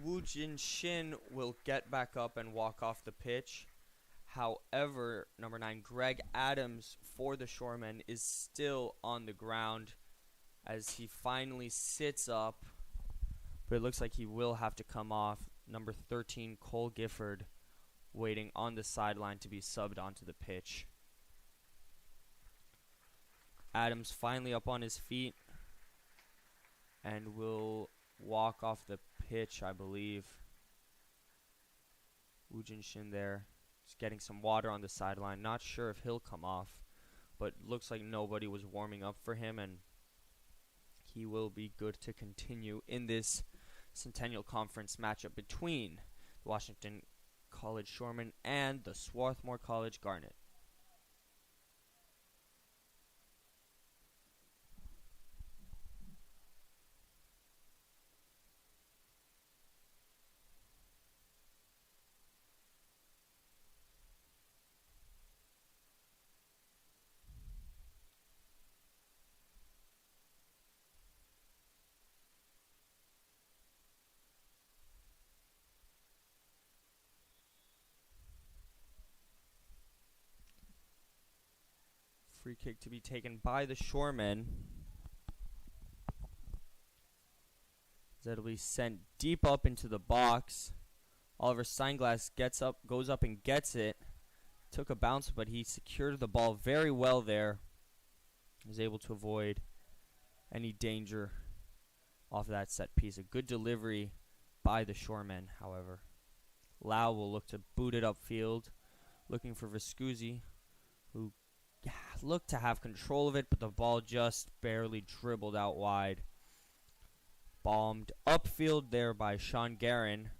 Wu Jin Shin will get back up and walk off the pitch. However, number 9, Greg Adams for the Shoremen is still on the ground as he finally sits up. But it looks like he will have to come off. Number 13, Cole Gifford, waiting on the sideline to be subbed onto the pitch. Adams finally up on his feet and will walk off the pitch, I believe. Woo Jin Shin there, just getting some water on the sideline. Not sure if he'll come off, but looks like nobody was warming up for him, and he will be good to continue in this Centennial Conference matchup between the Washington College Shoremen and the Swarthmore College Garnet. Free kick to be taken by the Shoremen. That'll be sent deep up into the box. Oliver Steinglass goes up and gets it. Took a bounce, but he secured the ball very well there. He was able to avoid any danger off that set piece. A good delivery by the Shoremen, however. Lau will look to boot it upfield, looking for Viscusi, who looked to have control of it, but the ball just barely dribbled out wide. Bombed upfield there by Sean Guerin.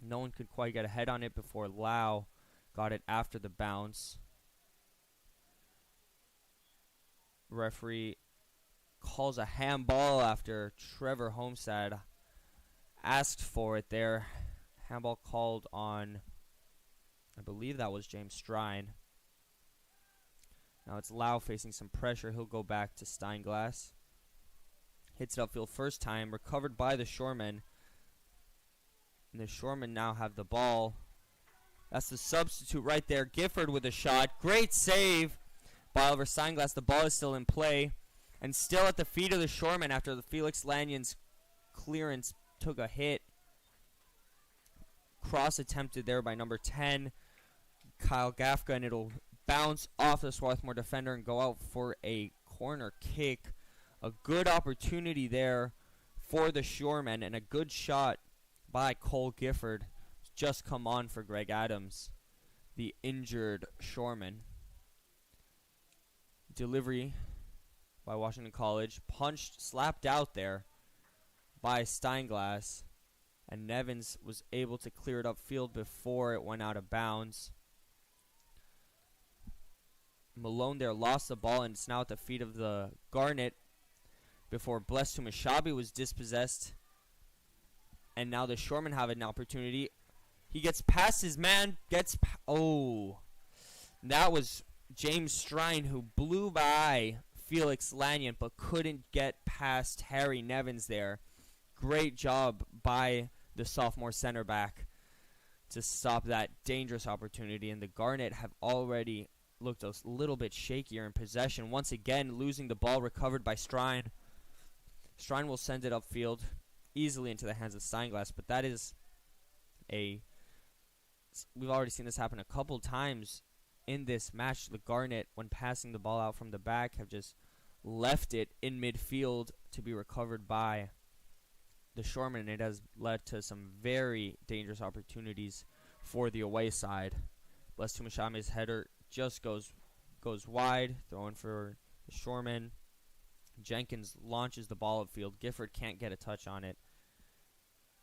No one could quite get a head on it before Lau got it after the bounce. Referee calls a handball after Trevor Homestead asked for it there. Handball called on, I believe that was James Strine. Now it's Lau facing some pressure. He'll go back to Steinglass. Hits it upfield first time. Recovered by the Shoremen. And the Shoremen now have the ball. That's the substitute right there. Gifford with a shot. Great save by Oliver Steinglass. The ball is still in play. And still at the feet of the Shoremen after the Felix Lanyon's clearance took a hit. Cross attempted there by number 10, Kyle Gafka, and it'll bounce off the Swarthmore defender and go out for a corner kick. A good opportunity there for the Shoremen, and a good shot by Cole Gifford. Just come on for Greg Adams, the injured Shoreman. Delivery by Washington College. Punched, slapped out there by Steinglass. And Nevins was able to clear it upfield before it went out of bounds. Malone there lost the ball, and it's now at the feet of the Garnet before Blessed Tumashabi was dispossessed. And now the Shoremen have an opportunity. He gets past his man, that was James Strine, who blew by Felix Lanyon but couldn't get past Harry Nevins there. Great job by the sophomore center back to stop that dangerous opportunity, and the Garnet have already looked a little bit shakier in possession. Once again, losing the ball, recovered by Strine. Strine will send it upfield easily into the hands of Steinglass, but that is we've already seen this happen a couple times in this match. The Garnet, when passing the ball out from the back, have just left it in midfield to be recovered by the Shoremen. It has led to some very dangerous opportunities for the away side. Blessed Tumashami's header just goes wide, throwing for the Shoremen. Jenkins launches the ball upfield. Gifford can't get a touch on it.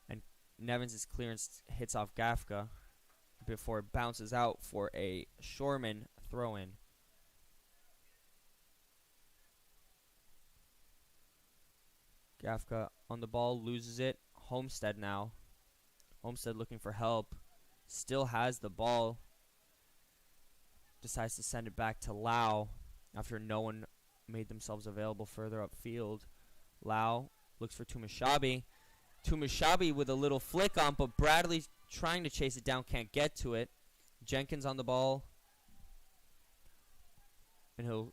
And Nevins' clearance hits off Gafka before it bounces out for a Shoreman throw-in. Gafka on the ball, loses it. Homestead now. Homestead looking for help. Still has the ball. Decides to send it back to Lau after no one made themselves available further upfield. Lau looks for Tumashabi. Tumashabi with a little flick on, but Bradley trying to chase it down, can't get to it. Jenkins on the ball. And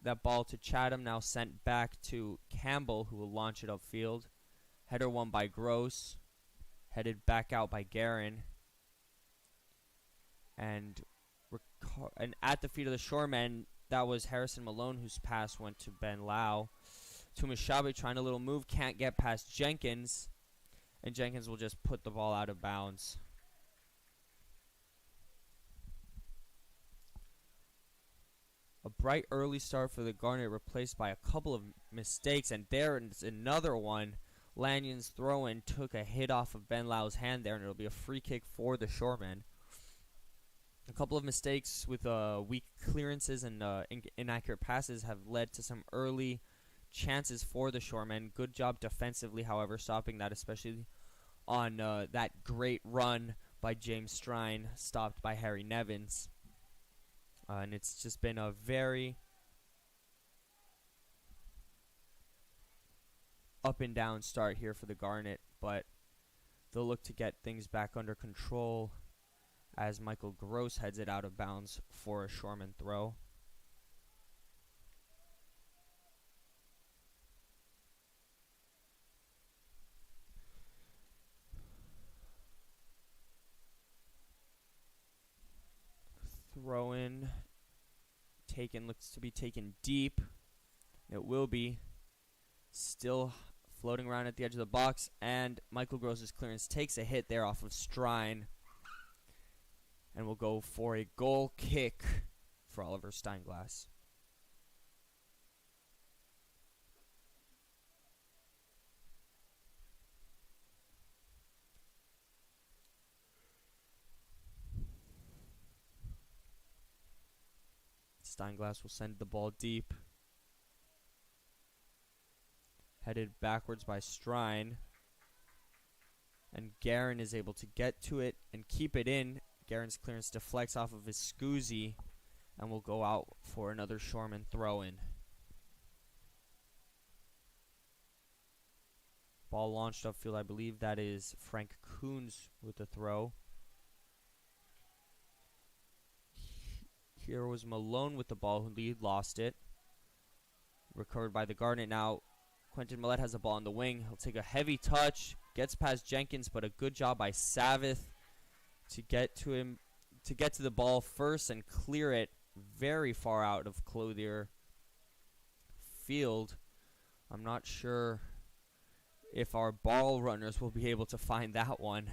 that ball to Chatham, now sent back to Campbell, who will launch it upfield. Header won by Gross. Headed back out by Guerin. And at the feet of the Shoremen, that was Harrison Malone, whose pass went to Ben Lau. Tumashabi trying a little move, can't get past Jenkins. And Jenkins will just put the ball out of bounds. A bright early start for the Garnet, replaced by a couple of mistakes. And there is another one. Lanyon's throw-in took a hit off of Ben Lau's hand there, and it'll be a free kick for the Shoremen. A couple of mistakes with weak clearances and inaccurate passes have led to some early chances for the Shoremen. Good job defensively, however, stopping that, especially on that great run by James Strine, stopped by Harry Nevins. And it's just been a very up and down start here for the Garnet, but they'll look to get things back under control as Michael Gross heads it out of bounds for a Shoreman throw. Throw in looks to be taken deep. It will be. Still floating around at the edge of the box, and Michael Gross's clearance takes a hit there off of Strine, and will go for a goal kick for Oliver Steinglass. Steinglass will send the ball deep. Headed backwards by Strine. And Guerin is able to get to it and keep it in. Guerin's clearance deflects off of his Scoozy and will go out for another Shoreman throw-in. Ball launched upfield. I believe that is Frank Coons with the throw. Here was Malone with the ball, who lost it. Recovered by the Garnet now. Quentin Millette has the ball on the wing. He'll take a heavy touch. Gets past Jenkins, but a good job by Savith to get to him, to get to the ball first and clear it very far out of Clothier field. I'm not sure if our ball runners will be able to find that one.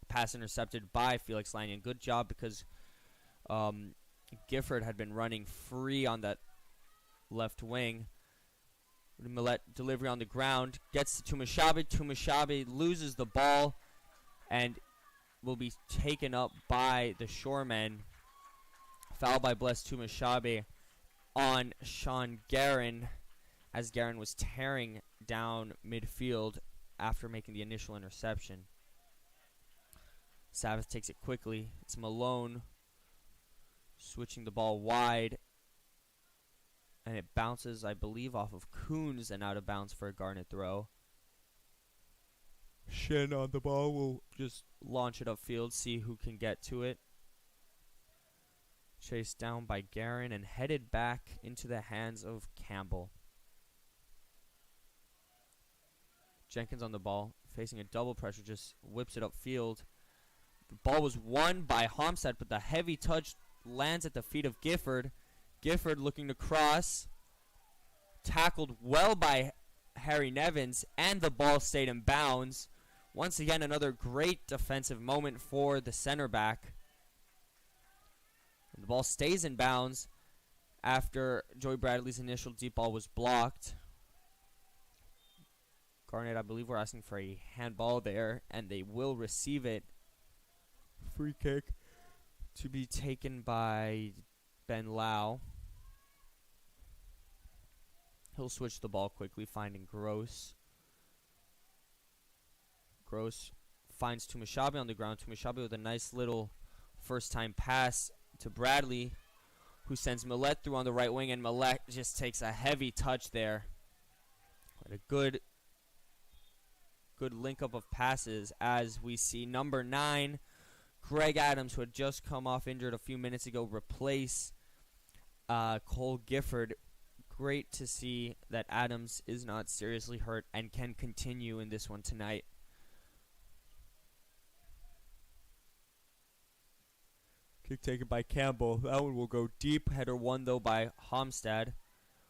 Pass intercepted by Felix Lanyon. Good job, because Gifford had been running free on that left wing. Millette delivery on the ground. Gets to Tumashabi. Tumashabi loses the ball and will be taken up by the Shoremen. Foul by Bless Tumashabi on Sean Guerin, as Guerin was tearing down midfield after making the initial interception. Savith takes it quickly. It's Malone switching the ball wide. And it bounces, I believe, off of Coons and out of bounds for a Garnet throw. Shin on the ball will just launch it upfield, see who can get to it. Chased down by Guerin and headed back into the hands of Campbell. Jenkins on the ball, facing a double pressure, just whips it upfield. The ball was won by Homstead, but the heavy touch lands at the feet of Gifford. Gifford looking to cross. Tackled well by Harry Nevins, and the ball stayed in bounds. Once again, another great defensive moment for the center back. And the ball stays in bounds after Joey Bradley's initial deep ball was blocked. Garnet, I believe we're asking for a handball there, and they will receive it. Free kick to be taken by Ben Lau. He'll switch the ball quickly, finding Gross. Gross finds Tumashabi on the ground. Tumashabi with a nice little first-time pass to Bradley, who sends Millette through on the right wing, and Millette just takes a heavy touch there. But a good good link up of passes as we see number 9, Greg Adams, who had just come off injured a few minutes ago, replace Cole Gifford. Great to see that Adams is not seriously hurt and can continue in this one tonight. Kick taken by Campbell. That one will go deep. Header won, though, by Homstad,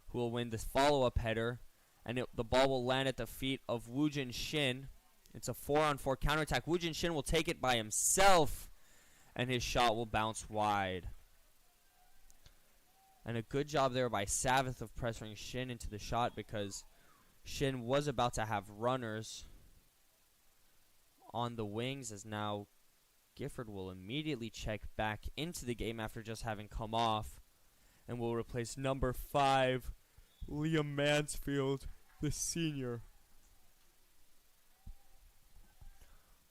who will win this follow-up header. And the ball will land at the feet of Woojin Shin. It's a 4-on-4 counterattack. Woojin Shin will take it by himself, and his shot will bounce wide. And a good job there by Savath of pressuring Shin into the shot, because Shin was about to have runners on the wings, as now Gifford will immediately check back into the game after just having come off, and will replace number 5, Liam Mansfield, the senior.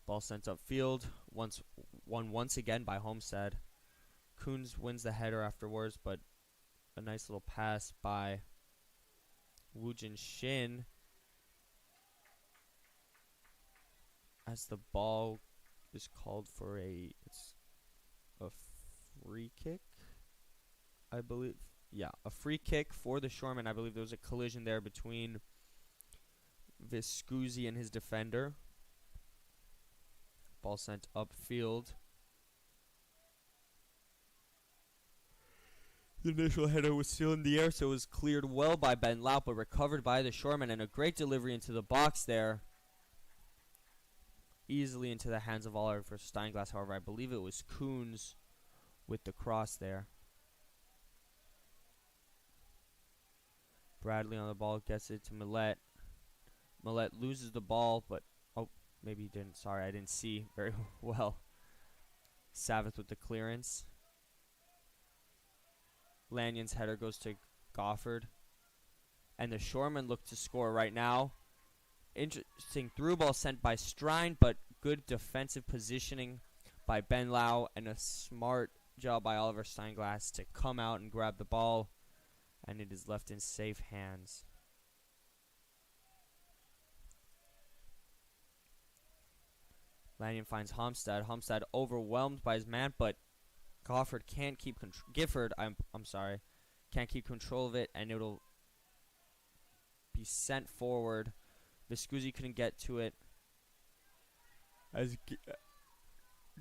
Ball sent upfield, won once again by Homestead. Coons wins the header afterwards, but a nice little pass by Woojin Shin as the ball is called for a free kick, I believe. Yeah, a free kick for the Shoremen. I believe there was a collision there between Viscusi and his defender. Ball sent upfield. The initial header was still in the air, so it was cleared well by Ben Laut, but recovered by the Shoremen, and a great delivery into the box there. Easily into the hands of Oliver Steinglass. However, I believe it was Coons with the cross there. Bradley on the ball, gets it to Millette. Millette loses the ball, but maybe he didn't. Sorry, I didn't see very well. Savath with the clearance. Lanyon's header goes to Gofford. And the Shoremen look to score right now. Interesting through ball sent by Strine, but good defensive positioning by Ben Lau, and a smart job by Oliver Steinglass to come out and grab the ball, and it is left in safe hands. Lanyon finds Homstad. Homstad overwhelmed by his man, but Gofford can't keep Gifford, can't keep control of it, and it'll be sent forward. Viscusi couldn't get to it as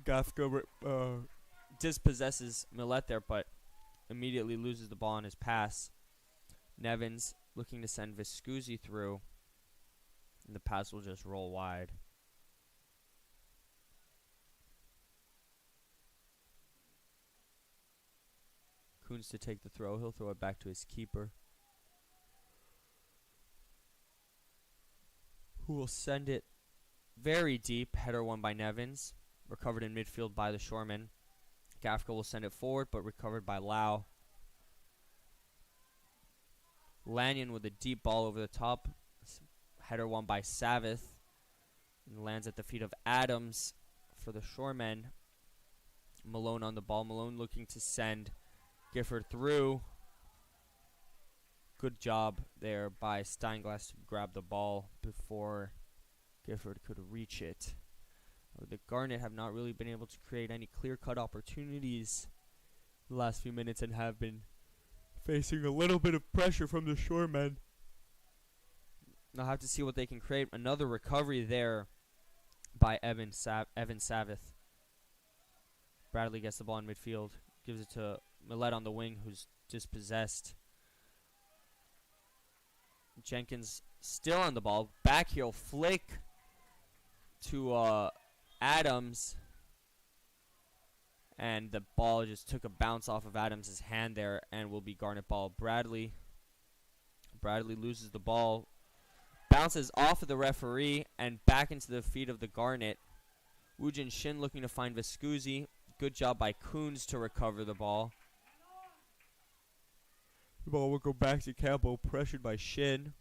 Gafka dispossesses Millette there, but immediately loses the ball on his pass. Nevins looking to send Viscusi through, and the pass will just roll wide. Coons to take the throw. He'll throw it back to his keeper, who will send it very deep. Header won by Nevins. Recovered in midfield by the Shoremen. Gafka will send it forward, but recovered by Lau. Lanyon with a deep ball over the top. Header won by Savath. And lands at the feet of Adams for the Shoremen. Malone on the ball. Malone looking to send Gifford through. Good job there by Steinglass to grab the ball before Gifford could reach it. The Garnet have not really been able to create any clear-cut opportunities the last few minutes and have been facing a little bit of pressure from the Shoremen. I'll have to see what they can create. Another recovery there by Evan Savath. Bradley gets the ball in midfield. Gives it to Millette on the wing, who's dispossessed. Jenkins still on the ball. Back heel flick to Adams. And the ball just took a bounce off of Adams' hand there and will be Garnet ball. Bradley loses the ball. Bounces off of the referee and back into the feet of the Garnet. Woojin Shin looking to find Viscusi. Good job by Coons to recover the ball. The ball will go back to Campbell, pressured by Shin.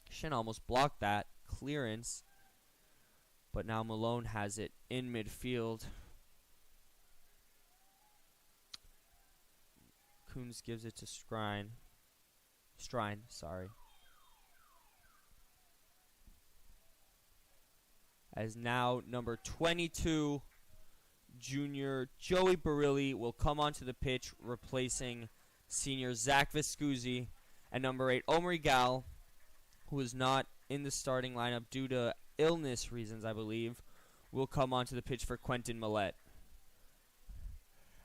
Shin almost blocked that clearance. But now Malone has it in midfield. Coons gives it to Strine, sorry. as now number 22, junior Joey Barilli, will come onto the pitch, replacing senior Zach Viscusi, and number 8, Omri Gal, who is not in the starting lineup due to illness reasons, I believe, will come onto the pitch for Quentin Millette.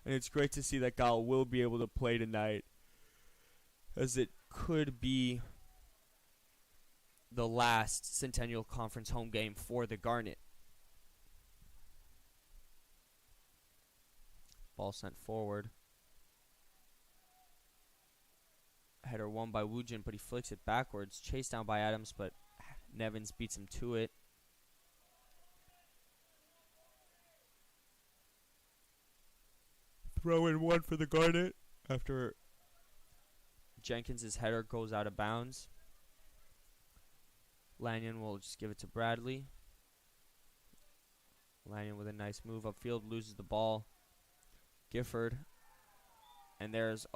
And it's great to see that Gal will be able to play tonight, as it could be the last Centennial Conference home game for the Garnet. Ball sent forward. Header won by Woojin, but he flicks it backwards. Chased down by Adams, but Nevins beats him to it. Throw in one for the Garnet after Jenkins' header goes out of bounds. Lanyon will just give it to Bradley. Lanyon with a nice move upfield, loses the ball. Gifford. And there's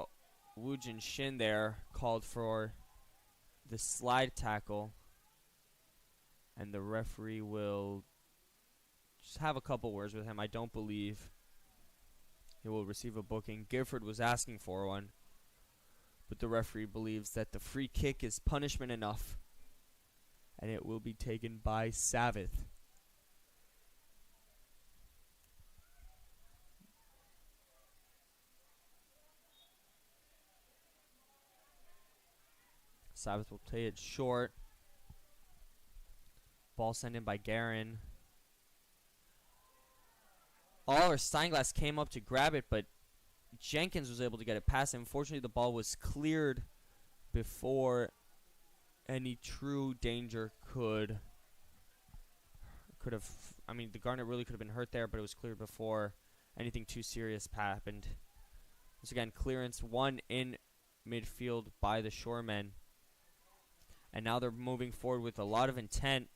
Woojin Shin there, called for the slide tackle. And the referee will just have a couple words with him. I don't believe he will receive a booking. Gifford was asking for one, but the referee believes that the free kick is punishment enough, and it will be taken by Savith. Savith will play it short. Ball sent in by Guerin. Oliver Steinglass came up to grab it, but Jenkins was able to get it past him. Unfortunately, the ball was cleared before any true danger could have. I mean, the Garnet really could have been hurt there, but it was cleared before anything too serious happened. Once again, clearance one in midfield by the Shoremen. And now they're moving forward with a lot of intent.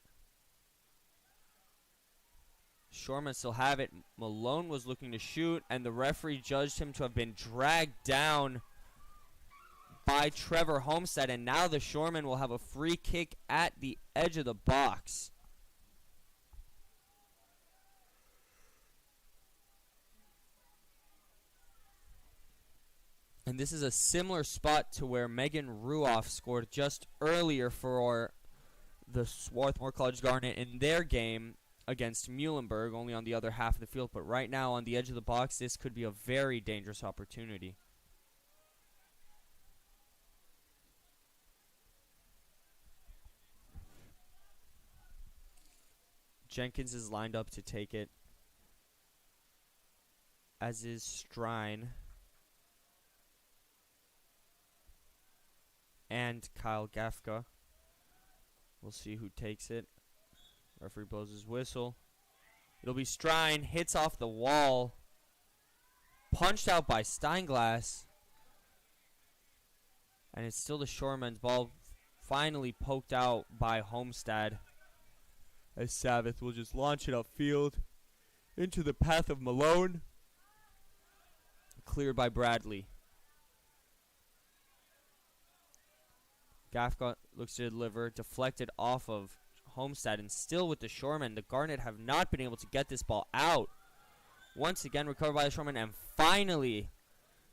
Shoremen still have it. Malone was looking to shoot, and the referee judged him to have been dragged down by Trevor Homestead, and now the Shoremen will have a free kick at the edge of the box. And this is a similar spot to where Megan Ruoff scored just earlier for the Swarthmore College Garnet in their game against Muhlenberg, only on the other half of the field. But right now, on the edge of the box, this could be a very dangerous opportunity. Jenkins is lined up to take it, as is Strine and Kyle Gafka. We'll see who takes it. Referee blows his whistle. It'll be Strine, hits off the wall, punched out by Steinglass, and it's still the Shoremen's ball, finally poked out by Homestead, as Savith will just launch it upfield into the path of Malone, cleared by Bradley. Gafka looks to deliver, deflected off of Homestead, and still with the Shoremen. The Garnet have not been able to get this ball out. Once again recovered by the Shoremen, and finally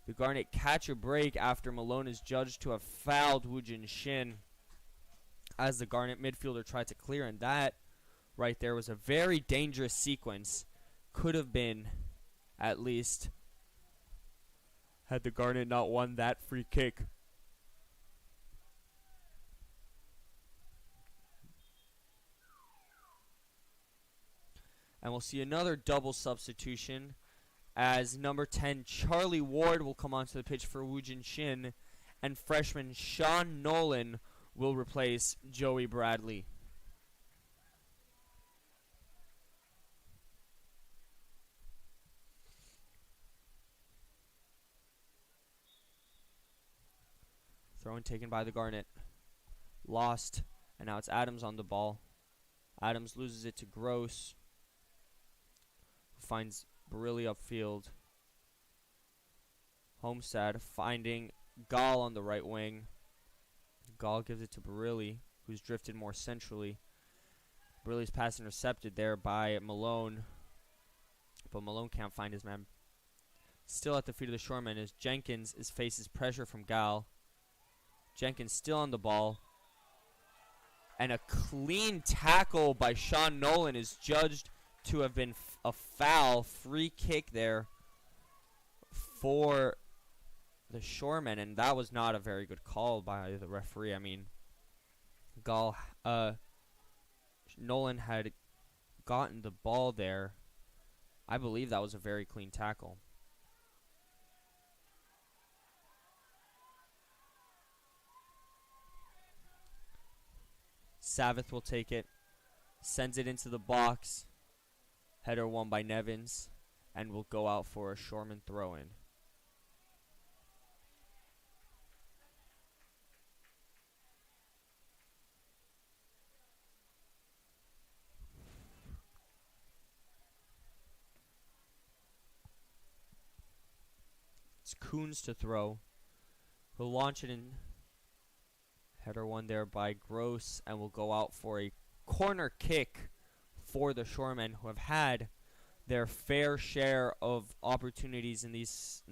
the Garnet catch a break after Malone is judged to have fouled Woojin Shin as the Garnet midfielder tried to clear, and that right there was a very dangerous sequence. Could have been, at least, had the Garnet not won that free kick. And we'll see another double substitution as number 10, Charlie Ward, will come onto the pitch for Woojin Shin, and freshman Sean Nolan will replace Joey Bradley. Throw in taken by the Garnet. Lost, and now it's Adams on the ball. Adams loses it to Gross, finds Barilli upfield. Homestead finding Gall on the right wing. Gall gives it to Barilli, who's drifted more centrally. Briley's pass intercepted there by Malone. But Malone can't find his man. Still at the feet of the Shoremen as Jenkins faces pressure from Gal. Jenkins still on the ball. And a clean tackle by Sean Nolan is judged to have been a foul. Free kick there for the Shoremen. And that was not a very good call by the referee. I mean, Nolan had gotten the ball there. I believe that was a very clean tackle. Savith will take it, sends it into the box. Header won by Nevins, and will go out for a Shoreman throw-in. It's Coons to throw. He'll launch it in. Header won there by Gross, and will go out for a corner kick for the Shoremen, who have had their fair share of opportunities in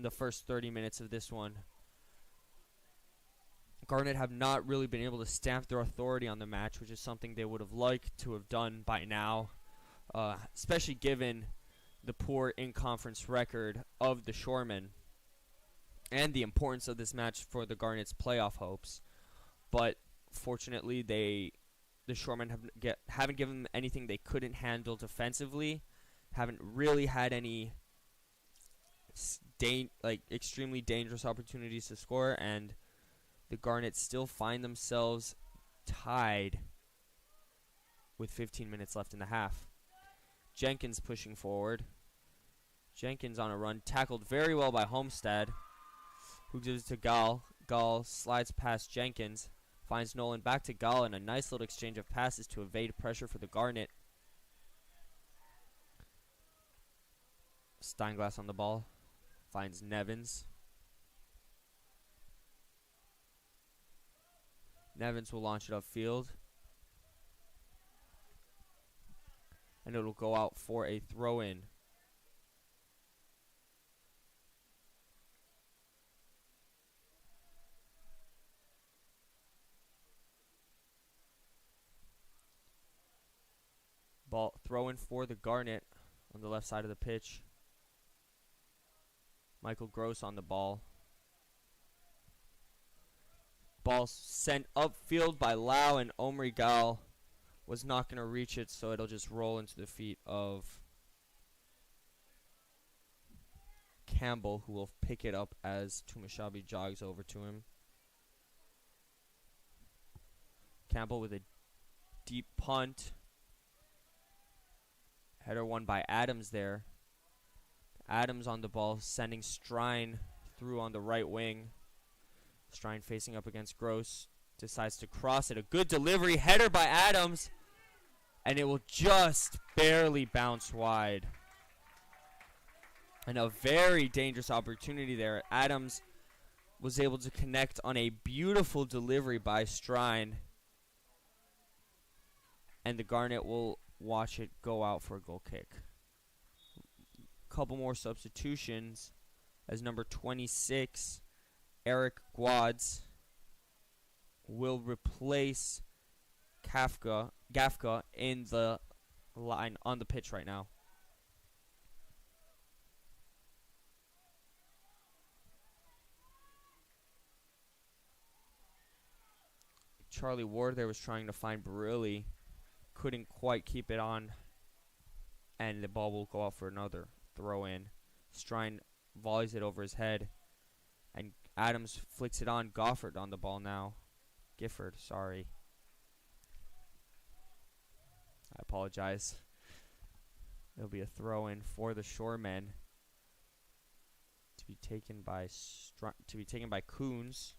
the first 30 minutes of this one. Garnet have not really been able to stamp their authority on the match, which is something they would have liked to have done by now, especially given the poor in-conference record of the Shoremen and the importance of this match for the Garnet's playoff hopes. But fortunately, the Shoremen haven't given them anything they couldn't handle defensively. Haven't really had any extremely dangerous opportunities to score, and the Garnet still find themselves tied with 15 minutes left in the half. Jenkins pushing forward. Jenkins on a run, tackled very well by Homestead, who gives it to Gall. Gall slides past Jenkins. Finds Nolan back to Gall in a nice little exchange of passes to evade pressure for the Garnet. Steinglass on the ball. Finds Nevins. Nevins will launch it upfield. And it'll go out for a throw-in. Ball throw-in for the Garnet on the left side of the pitch. Michael Gross on the ball. Ball sent upfield by Lau, and Omri Gal was not going to reach it, so it'll just roll into the feet of Campbell, who will pick it up as Tumashabi jogs over to him. Campbell with a deep punt. Header won by Adams there. Adams on the ball, sending Strine through on the right wing. Strine facing up against Gross. Decides to cross it. A good delivery. Header by Adams. And it will just barely bounce wide. And a very dangerous opportunity there. Adams was able to connect on a beautiful delivery by Strine. And the Garnet will watch it go out for a goal kick. Couple more substitutions as number 26, Eric Guads, will replace Gafka in the line on the pitch right now. Charlie Ward there was trying to find Barilli. Couldn't quite keep it on. And the ball will go out for another throw in. Strine volleys it over his head. And Adams flicks it on. Gifford on the ball now. Gifford, sorry. I apologize. It'll be a throw in for the Shoremen. To be taken by Coons.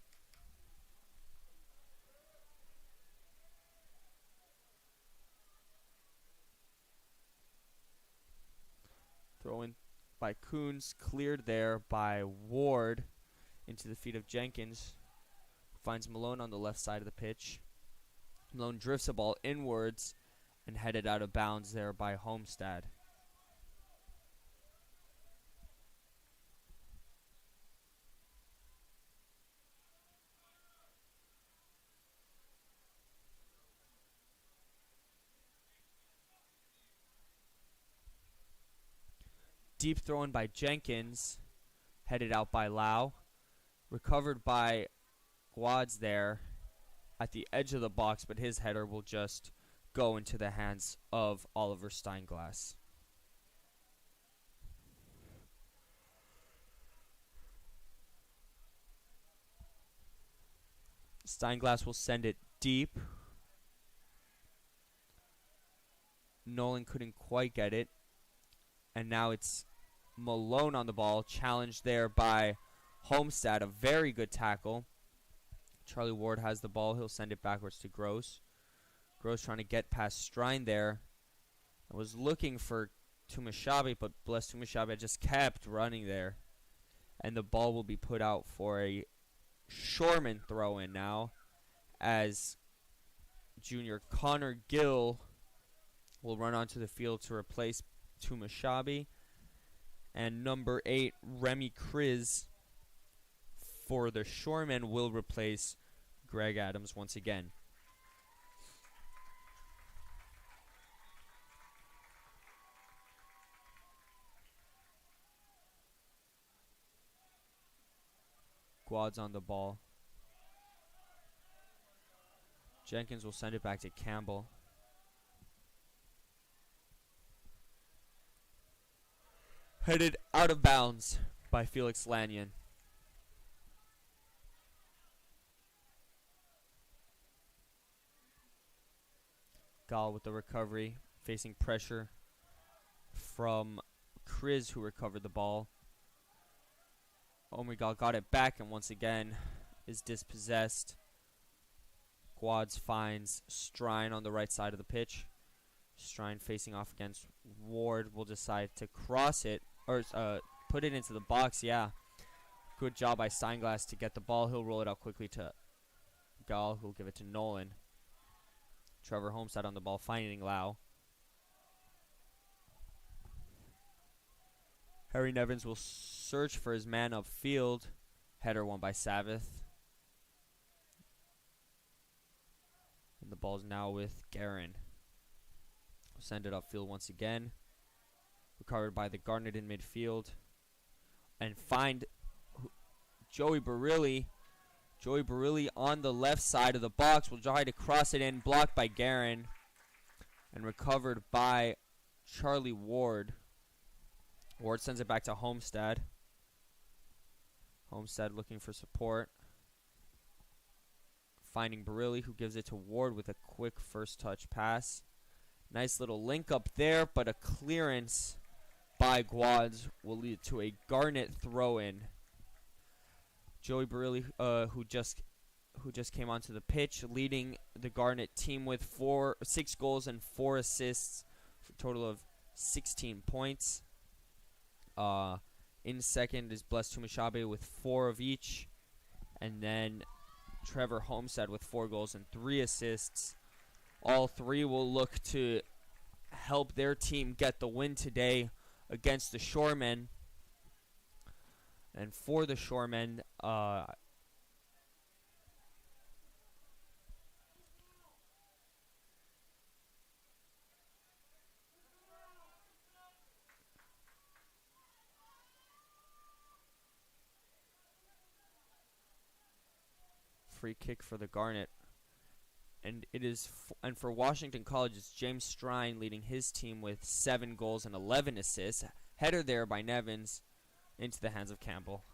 Throw in by Coons, cleared there by Ward into the feet of Jenkins. Finds Malone on the left side of the pitch. Malone drifts the ball inwards, and headed out of bounds there by Homestead. Deep throw in by Jenkins, headed out by Lau. Recovered by Guads there at the edge of the box, but his header will just go into the hands of Oliver Steinglass. Steinglass will send it deep. Nolan couldn't quite get it. And now it's Malone on the ball, challenged there by Homestead. A very good tackle. Charlie Ward has the ball. He'll send it backwards to Gross. Gross trying to get past Strine there. I was looking for Tumashabi, but bless Tumashabi just kept running there. And the ball will be put out for a Shoreman throw-in now, as junior Connor Gill will run onto the field to replace Tumashabi. And number 8, Remy Kriz for the Shoremen will replace Greg Adams once again. Quads on the ball. Jenkins will send it back to Campbell. Headed out of bounds by Felix Lanyon. Gall with the recovery, facing pressure from Kriz, who recovered the ball. Omegal got it back and once again is dispossessed. Quads finds Strine on the right side of the pitch. Strine facing off against Ward will decide to cross it, or put it into the box, yeah. Good job by Steinglass to get the ball. He'll roll it out quickly to Gall, who'll give it to Nolan. Trevor Homestead on the ball, finding Lau. Harry Nevins will search for his man upfield. Header won by Savith. And the ball's now with Guerin. We'll send it upfield once again. Recovered by the Garnet in midfield. And find Joey Barilli. Joey Barilli on the left side of the box will try to cross it in. Blocked by Guerin. And recovered by Charlie Ward. Ward sends it back to Homestead. Homestead looking for support. Finding Barilli, who gives it to Ward with a quick first touch pass. Nice little link up there, but a clearance by Guads will lead to a Garnet throw-in. Joey Barilli, who just came onto the pitch, leading the Garnet team with 6 goals and 4 assists, for a total of 16 points. In second is Bless Tumashabe with 4 of each. And then Trevor Homestead with 4 goals and 3 assists. All 3 will look to help their team get the win today against the Shoremen. And for the Shoremen, free kick for the Garnet. And it is and for Washington College, it's James Strine leading his team with 7 goals and 11 assists. Header there by Nevins into the hands of Campbell.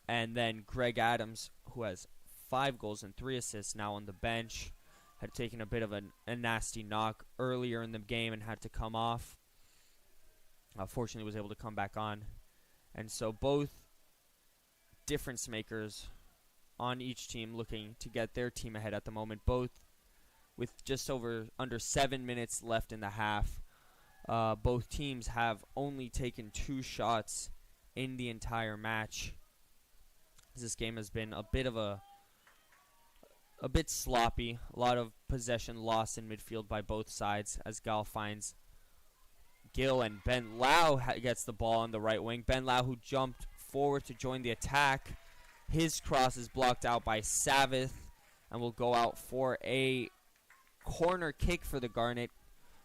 And then Greg Adams, who has 5 goals and 3 assists, now on the bench. Had taken a bit of a nasty knock earlier in the game and had to come off. Fortunately was able to come back on. And so both difference makers on each team looking to get their team ahead at the moment, both with just under 7 minutes left in the half. Both teams have only taken 2 shots in the entire match. This game has been a bit of a a bit sloppy. A lot of possession lost in midfield by both sides as Gal finds Gill, and Ben Lau gets the ball on the right wing. Ben Lau, who jumped forward to join the attack. His cross is blocked out by Savith and will go out for a corner kick for the Garnet.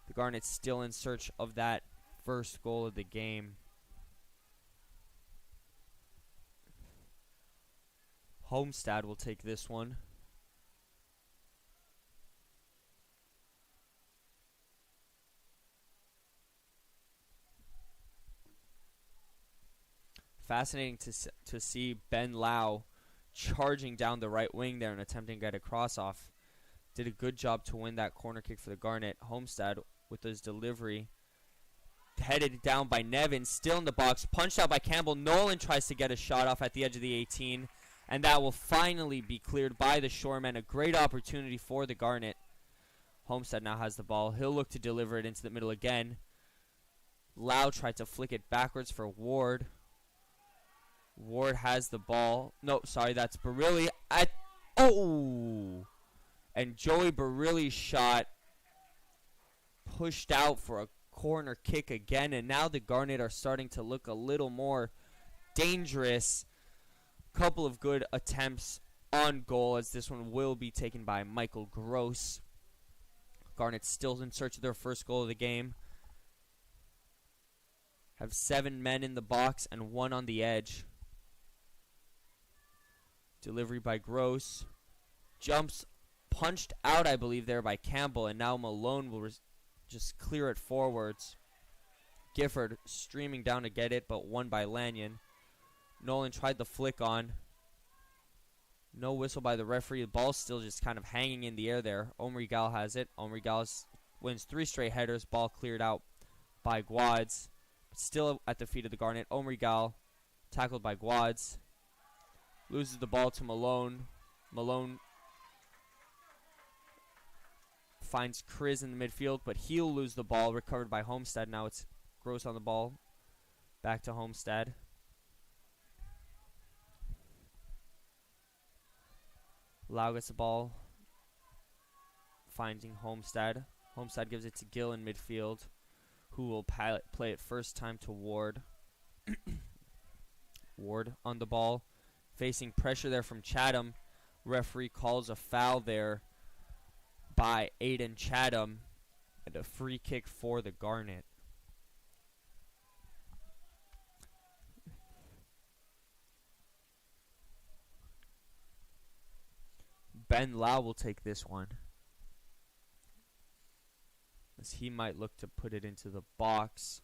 The Garnet's still in search of that first goal of the game. Homestead will take this one. Fascinating to see Ben Lau charging down the right wing there and attempting to get a cross off. Did a good job to win that corner kick for the Garnet. Homestead with his delivery. Headed down by Nevin, still in the box. Punched out by Campbell. Nolan tries to get a shot off at the edge of the 18. And that will finally be cleared by the Shoremen. A great opportunity for the Garnet. Homestead now has the ball. He'll look to deliver it into the middle again. Lau tried to flick it backwards for Ward. Ward has the ball. No, sorry, that's Barilli. And Joey Barilli's shot pushed out for a corner kick again. And now the Garnet are starting to look a little more dangerous. Couple of good attempts on goal, as this one will be taken by Michael Gross. Garnet still in search of their first goal of the game. Have 7 men in the box and 1 on the edge. Delivery by Gross. Jumps punched out, I believe, there by Campbell. And now Malone will just clear it forwards. Gifford streaming down to get it, but won by Lanyon. Nolan tried the flick on. No whistle by the referee. The ball's still just kind of hanging in the air there. Omri Gal has it. Omri Gal wins 3 straight headers. Ball cleared out by Guads. Still at the feet of the Garnet. Omri Gal tackled by Guads. Loses the ball to Malone. Malone finds Chris in the midfield, but he'll lose the ball. Recovered by Homestead. Now it's Gross on the ball. Back to Homestead. Lau gets the ball. Finding Homestead. Homestead gives it to Gill in midfield, who will play it first time to Ward. Ward on the ball. Facing pressure there from Chatham. Referee calls a foul there by Aiden Chatham. And a free kick for the Garnet. Ben Lau will take this one, as he might look to put it into the box.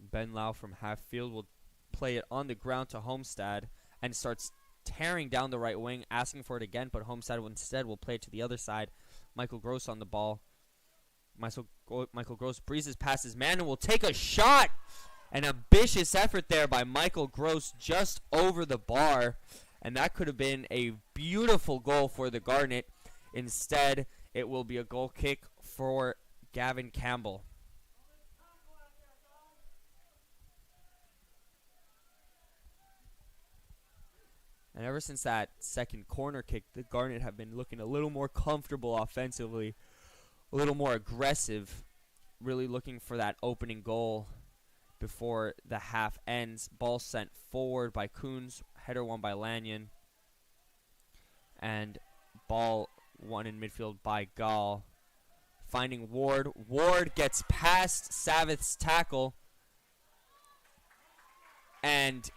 Ben Lau from half field will play it on the ground to Homestead and starts tearing down the right wing, asking for it again, but Homestead instead will play it to the other side. Michael Gross on the ball. Michael Gross breezes past his man and will take a shot. An ambitious effort there by Michael Gross just over the bar. And that could have been a beautiful goal for the Garnet. Instead, it will be a goal kick for Gavin Campbell. And ever since that second corner kick, the Garnet have been looking a little more comfortable offensively. A little more aggressive. Really looking for that opening goal before the half ends. Ball sent forward by Coons. Header won by Lanyon. And ball won in midfield by Gall. Finding Ward. Ward gets past Savith's tackle. And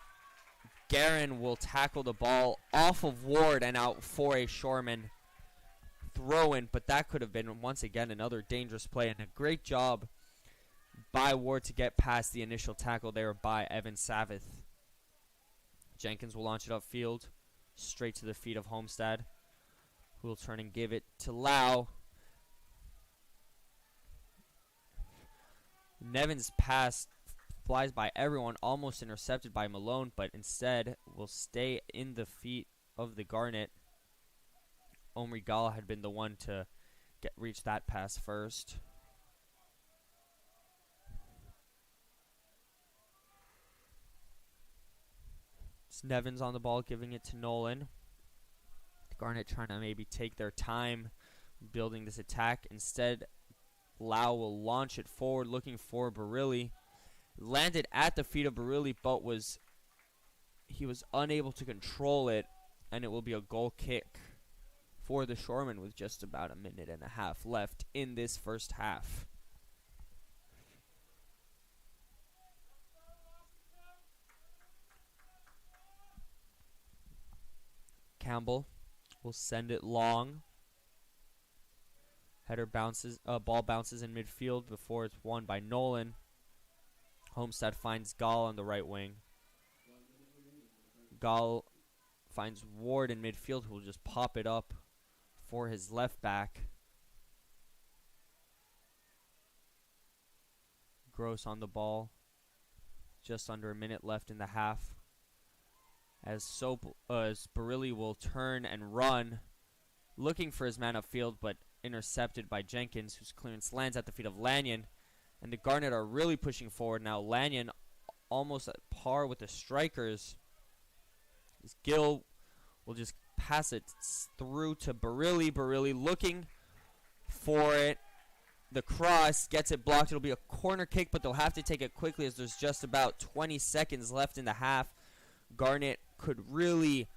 Guerin will tackle the ball off of Ward and out for a Shoreman throw-in. But that could have been, once again, another dangerous play. And a great job by Ward to get past the initial tackle there by Evan Savith. Jenkins will launch it upfield, straight to the feet of Homestead, who will turn and give it to Lau. Nevin's pass flies by everyone, almost intercepted by Malone, but instead will stay in the feet of the Garnet. Omri Gala had been the one to reach that pass first. It's Nevins on the ball, giving it to Nolan. Garnet trying to maybe take their time building this attack. Instead, Lau will launch it forward, looking for Barilli. Landed at the feet of Barilli, but he was unable to control it, and it will be a goal kick for the Shoremen with just about a minute and a half left in this first half. Campbell will send it long. Ball bounces in midfield before it's won by Nolan. Homestead finds Gall on the right wing. Gall finds Ward in midfield, who will just pop it up for his left back. Gross on the ball. Just under a minute left in the half. As Barilli will turn and run, looking for his man upfield, but intercepted by Jenkins, whose clearance lands at the feet of Lanyon. And the Garnet are really pushing forward now. Lanyon almost at par with the strikers. Gill will just pass it through to Barilli. Barilli looking for it. The cross gets it blocked. It'll be a corner kick, but they'll have to take it quickly as there's just about 20 seconds left in the half. Garnet could really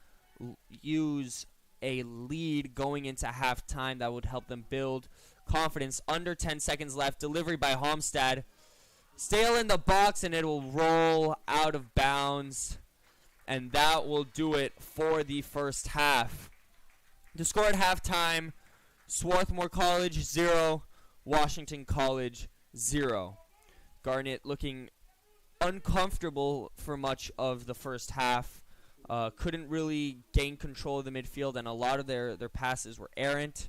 use a lead going into halftime that would help them build confidence. Under 10 seconds left. Delivery by Homestead. Stale in the box, and it will roll out of bounds. And that will do it for the first half. The score at halftime, Swarthmore College 0, Washington College 0. Garnet looking uncomfortable for much of the first half. Couldn't really gain control of the midfield, and a lot of their passes were errant,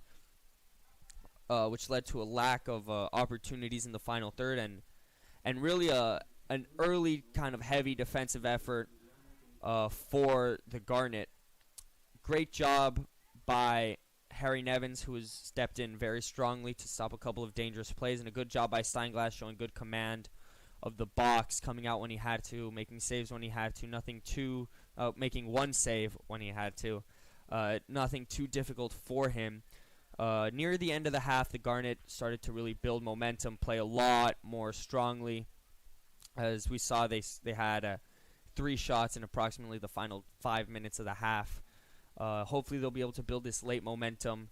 which led to a lack of opportunities in the final third, and really an early kind of heavy defensive effort for the Garnet. Great job by Harry Nevins, who has stepped in very strongly to stop a couple of dangerous plays, and a good job by Steinglass showing good command of the box, coming out when he had to, making saves when he had to, making one save when he had to. Nothing too difficult for him. Near the end of the half, the Garnet started to really build momentum, play a lot more strongly. As we saw, they had 3 shots in approximately the final 5 minutes of the half. Hopefully they'll be able to build this late momentum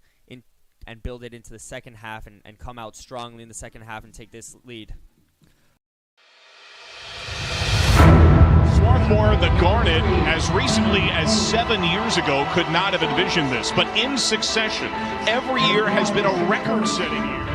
and build it into the second half and come out strongly in the second half and take this lead. Swarthmore, the Garnet, as recently as 7 years ago, could not have envisioned this. But in succession, every year has been a record-setting year.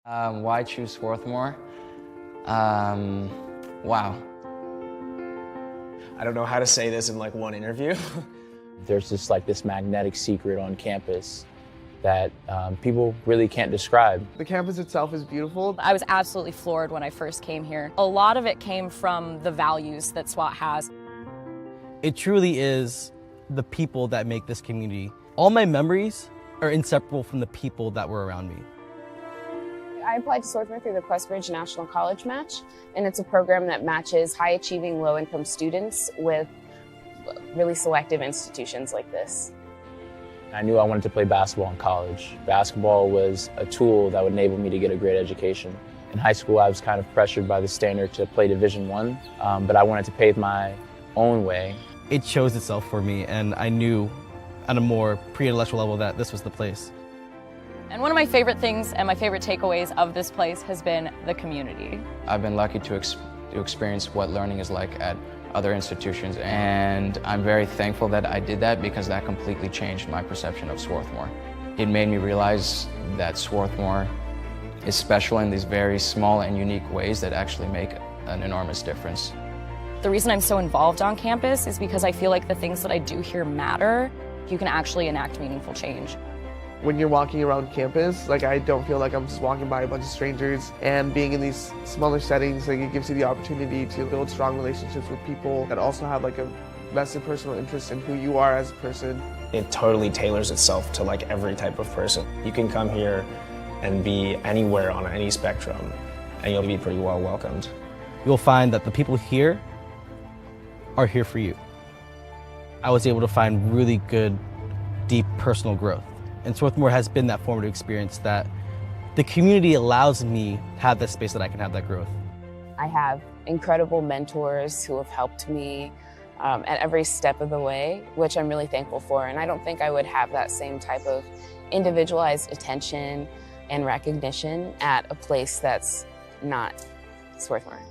Why choose Swarthmore? Wow. I don't know how to say this in like one interview. There's just like this magnetic secret on campus that people really can't describe. The campus itself is beautiful. I was absolutely floored when I first came here. A lot of it came from the values that SWAT has. It truly is the people that make this community. All my memories are inseparable from the people that were around me. I applied to Swarthmore through the Questbridge National College Match, and it's a program that matches high-achieving, low-income students with really selective institutions like this. I knew I wanted to play basketball in college. Basketball was a tool that would enable me to get a great education. In high school, I was kind of pressured by the standard to play Division I, but I wanted to pave my own way. It chose itself for me, and I knew on a more pre-intellectual level that this was the place. And one of my favorite things and my favorite takeaways of this place has been the community. I've been lucky to experience what learning is like at other institutions, and I'm very thankful that I did that because that completely changed my perception of Swarthmore. It made me realize that Swarthmore is special in these very small and unique ways that actually make an enormous difference. The reason I'm so involved on campus is because I feel like the things that I do here matter. You can actually enact meaningful change. When you're walking around campus, like, I don't feel like I'm just walking by a bunch of strangers, and being in these smaller settings, like, it gives you the opportunity to build strong relationships with people that also have like a vested personal interest in who you are as a person. It totally tailors itself to like every type of person. You can come here and be anywhere on any spectrum, and you'll be pretty well welcomed. You'll find that the people here are here for you. I was able to find really good, deep personal growth. And Swarthmore has been that formative experience that the community allows me to have that space that I can have that growth. I have incredible mentors who have helped me at every step of the way, which I'm really thankful for. And I don't think I would have that same type of individualized attention and recognition at a place that's not Swarthmore.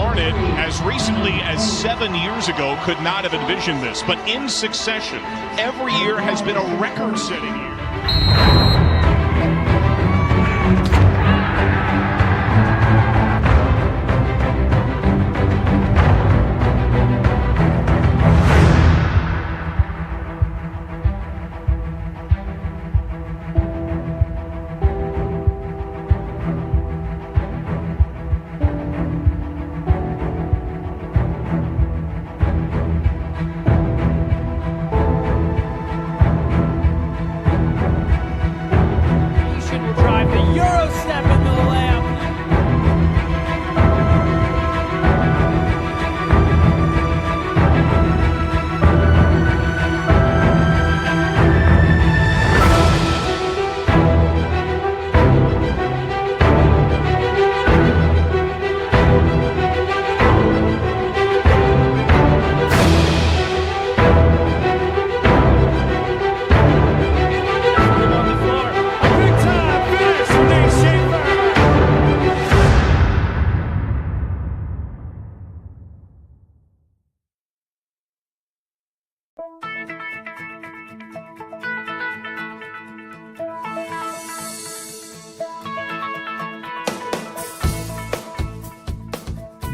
Garnet, as recently as 7 years ago, could not have envisioned this, but in succession, every year has been a record-setting year.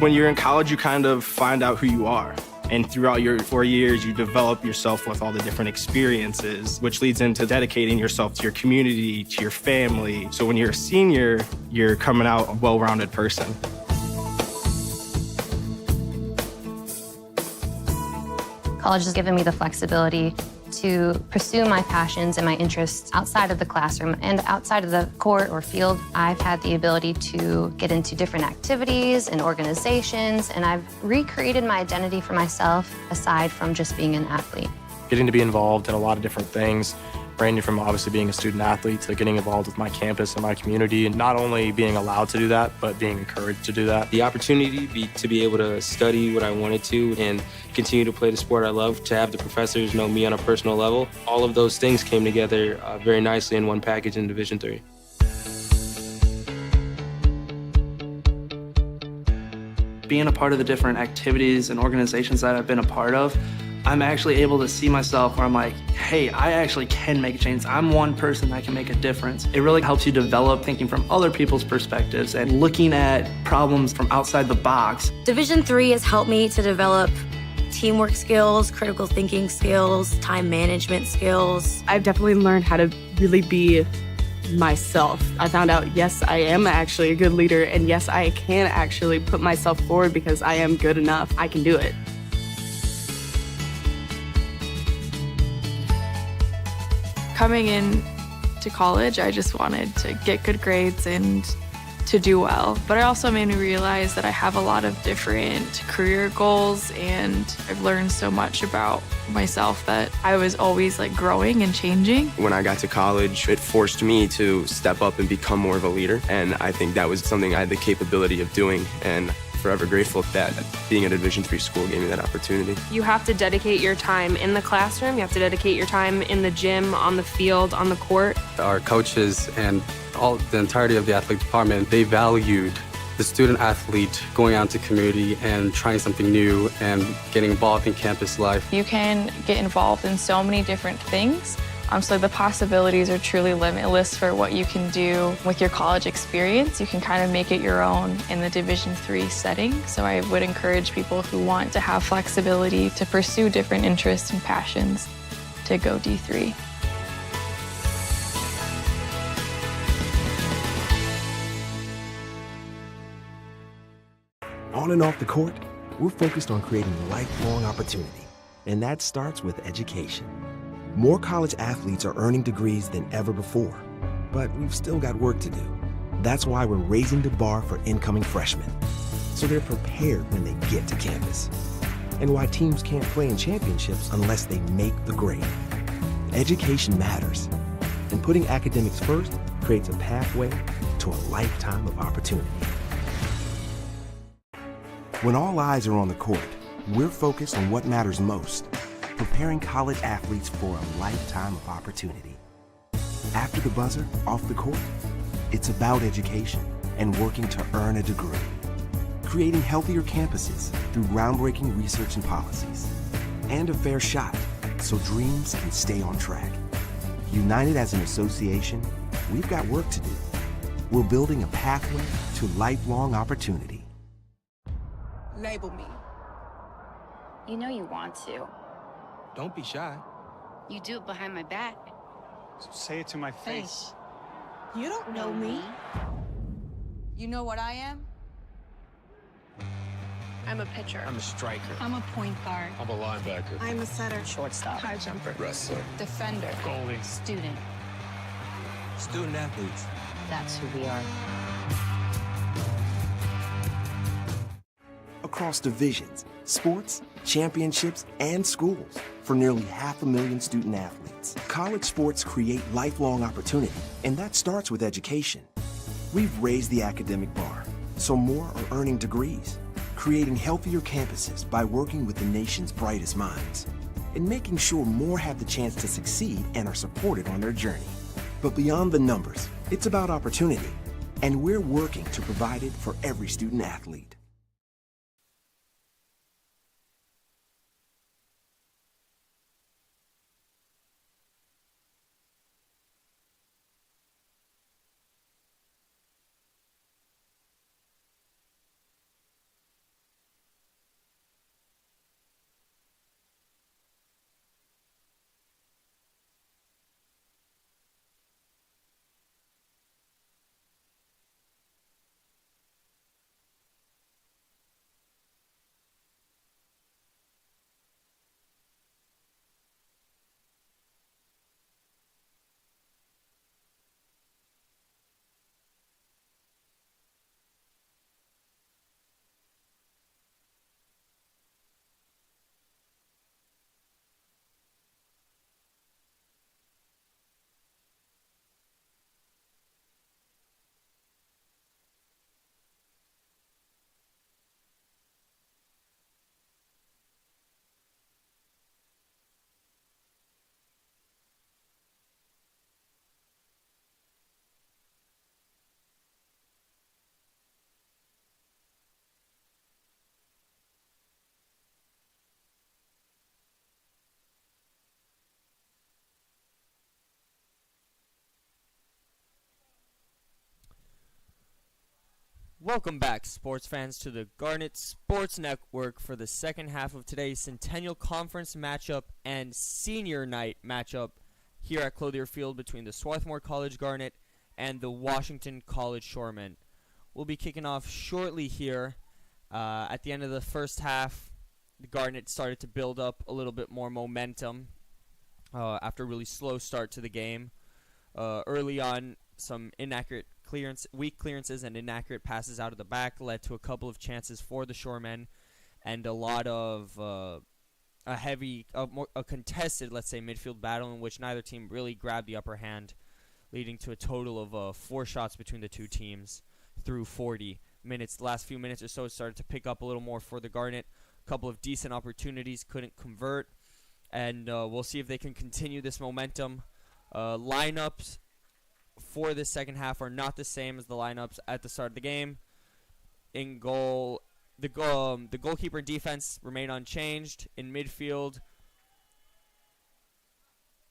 When you're in college, you kind of find out who you are. And throughout your 4 years, you develop yourself with all the different experiences, which leads into dedicating yourself to your community, to your family. So when you're a senior, you're coming out a well-rounded person. College has given me the flexibility to pursue my passions and my interests outside of the classroom and outside of the court or field. I've had the ability to get into different activities and organizations, and I've recreated my identity for myself aside from just being an athlete. Getting to be involved in a lot of different things, ranging from obviously being a student athlete to getting involved with my campus and my community, and not only being allowed to do that, but being encouraged to do that. The opportunity to be able to study what I wanted to and continue to play the sport I love, to have the professors know me on a personal level, all of those things came together very nicely in one package in Division III. Being a part of the different activities and organizations that I've been a part of, I'm actually able to see myself where I'm like, hey, I actually can make a change. I'm one person that can make a difference. It really helps you develop thinking from other people's perspectives and looking at problems from outside the box. Division III has helped me to develop teamwork skills, critical thinking skills, time management skills. I've definitely learned how to really be myself. I found out, yes, I am actually a good leader, and yes, I can actually put myself forward because I am good enough. I can do it. Coming in to college, I just wanted to get good grades and to do well. But it also made me realize that I have a lot of different career goals, and I've learned so much about myself that I was always like growing and changing. When I got to college, it forced me to step up and become more of a leader. And I think that was something I had the capability of doing. And forever grateful that being at a Division III school gave me that opportunity. You have to dedicate your time in the classroom, you have to dedicate your time in the gym, on the field, on the court. Our coaches and the entirety of the athletic department, they valued the student athlete going out to community and trying something new and getting involved in campus life. You can get involved in so many different things. So the possibilities are truly limitless for what you can do with your college experience. You can kind of make it your own in the Division III setting. So I would encourage people who want to have flexibility to pursue different interests and passions to go D3. On and off the court, we're focused on creating lifelong opportunity, and that starts with education. More college athletes are earning degrees than ever before, but we've still got work to do. That's why we're raising the bar for incoming freshmen, so they're prepared when they get to campus. And why teams can't play in championships unless they make the grade. Education matters, and putting academics first creates a pathway to a lifetime of opportunity. When all eyes are on the court, we're focused on what matters most. Preparing college athletes for a lifetime of opportunity. After the buzzer, off the court, it's about education and working to earn a degree. creating healthier campuses through groundbreaking research and policies, and a fair shot so dreams can stay on track. United as an association, we've got work to do. We're building a pathway to lifelong opportunity. Label me. You know you want to. Don't be shy. You do it behind my back. So say it to my face. You don't know me. You know what I am? I'm a pitcher. I'm a striker. I'm a point guard. I'm a linebacker. I'm a setter. Shortstop. High jumper. Wrestler. Defender. Goalie. Student. Student athletes. That's who we are. Across divisions, sports, championships, and schools for nearly 500,000 student athletes. College sports create lifelong opportunity, and that starts with education. We've raised the academic bar, so more are earning degrees, creating healthier campuses by working with the nation's brightest minds, and making sure more have the chance to succeed and are supported on their journey. But beyond the numbers, it's about opportunity, and we're working to provide it for every student athlete. Welcome back, sports fans, to the Garnet Sports Network for the second half of today's Centennial Conference matchup and Senior Night matchup here at Clothier Field between the Swarthmore College Garnet and the Washington College Shoremen. We'll be kicking off shortly here. At the end of the first half, the Garnet started to build up a little bit more momentum after a really slow start to the game. Early on, some weak clearances and inaccurate passes out of the back led to a couple of chances for the Shoremen and a lot of a contested, let's say, midfield battle in which neither team really grabbed the upper hand, leading to a total of 4 shots between the two teams through 40 minutes. The last few minutes or so, it started to pick up a little more for the Garnet. A couple of decent opportunities, couldn't convert, and we'll see if they can continue this momentum. Lineups for this second half are not the same as the lineups at the start of the game. In goal, the goalkeeper and defense remain unchanged. In midfield,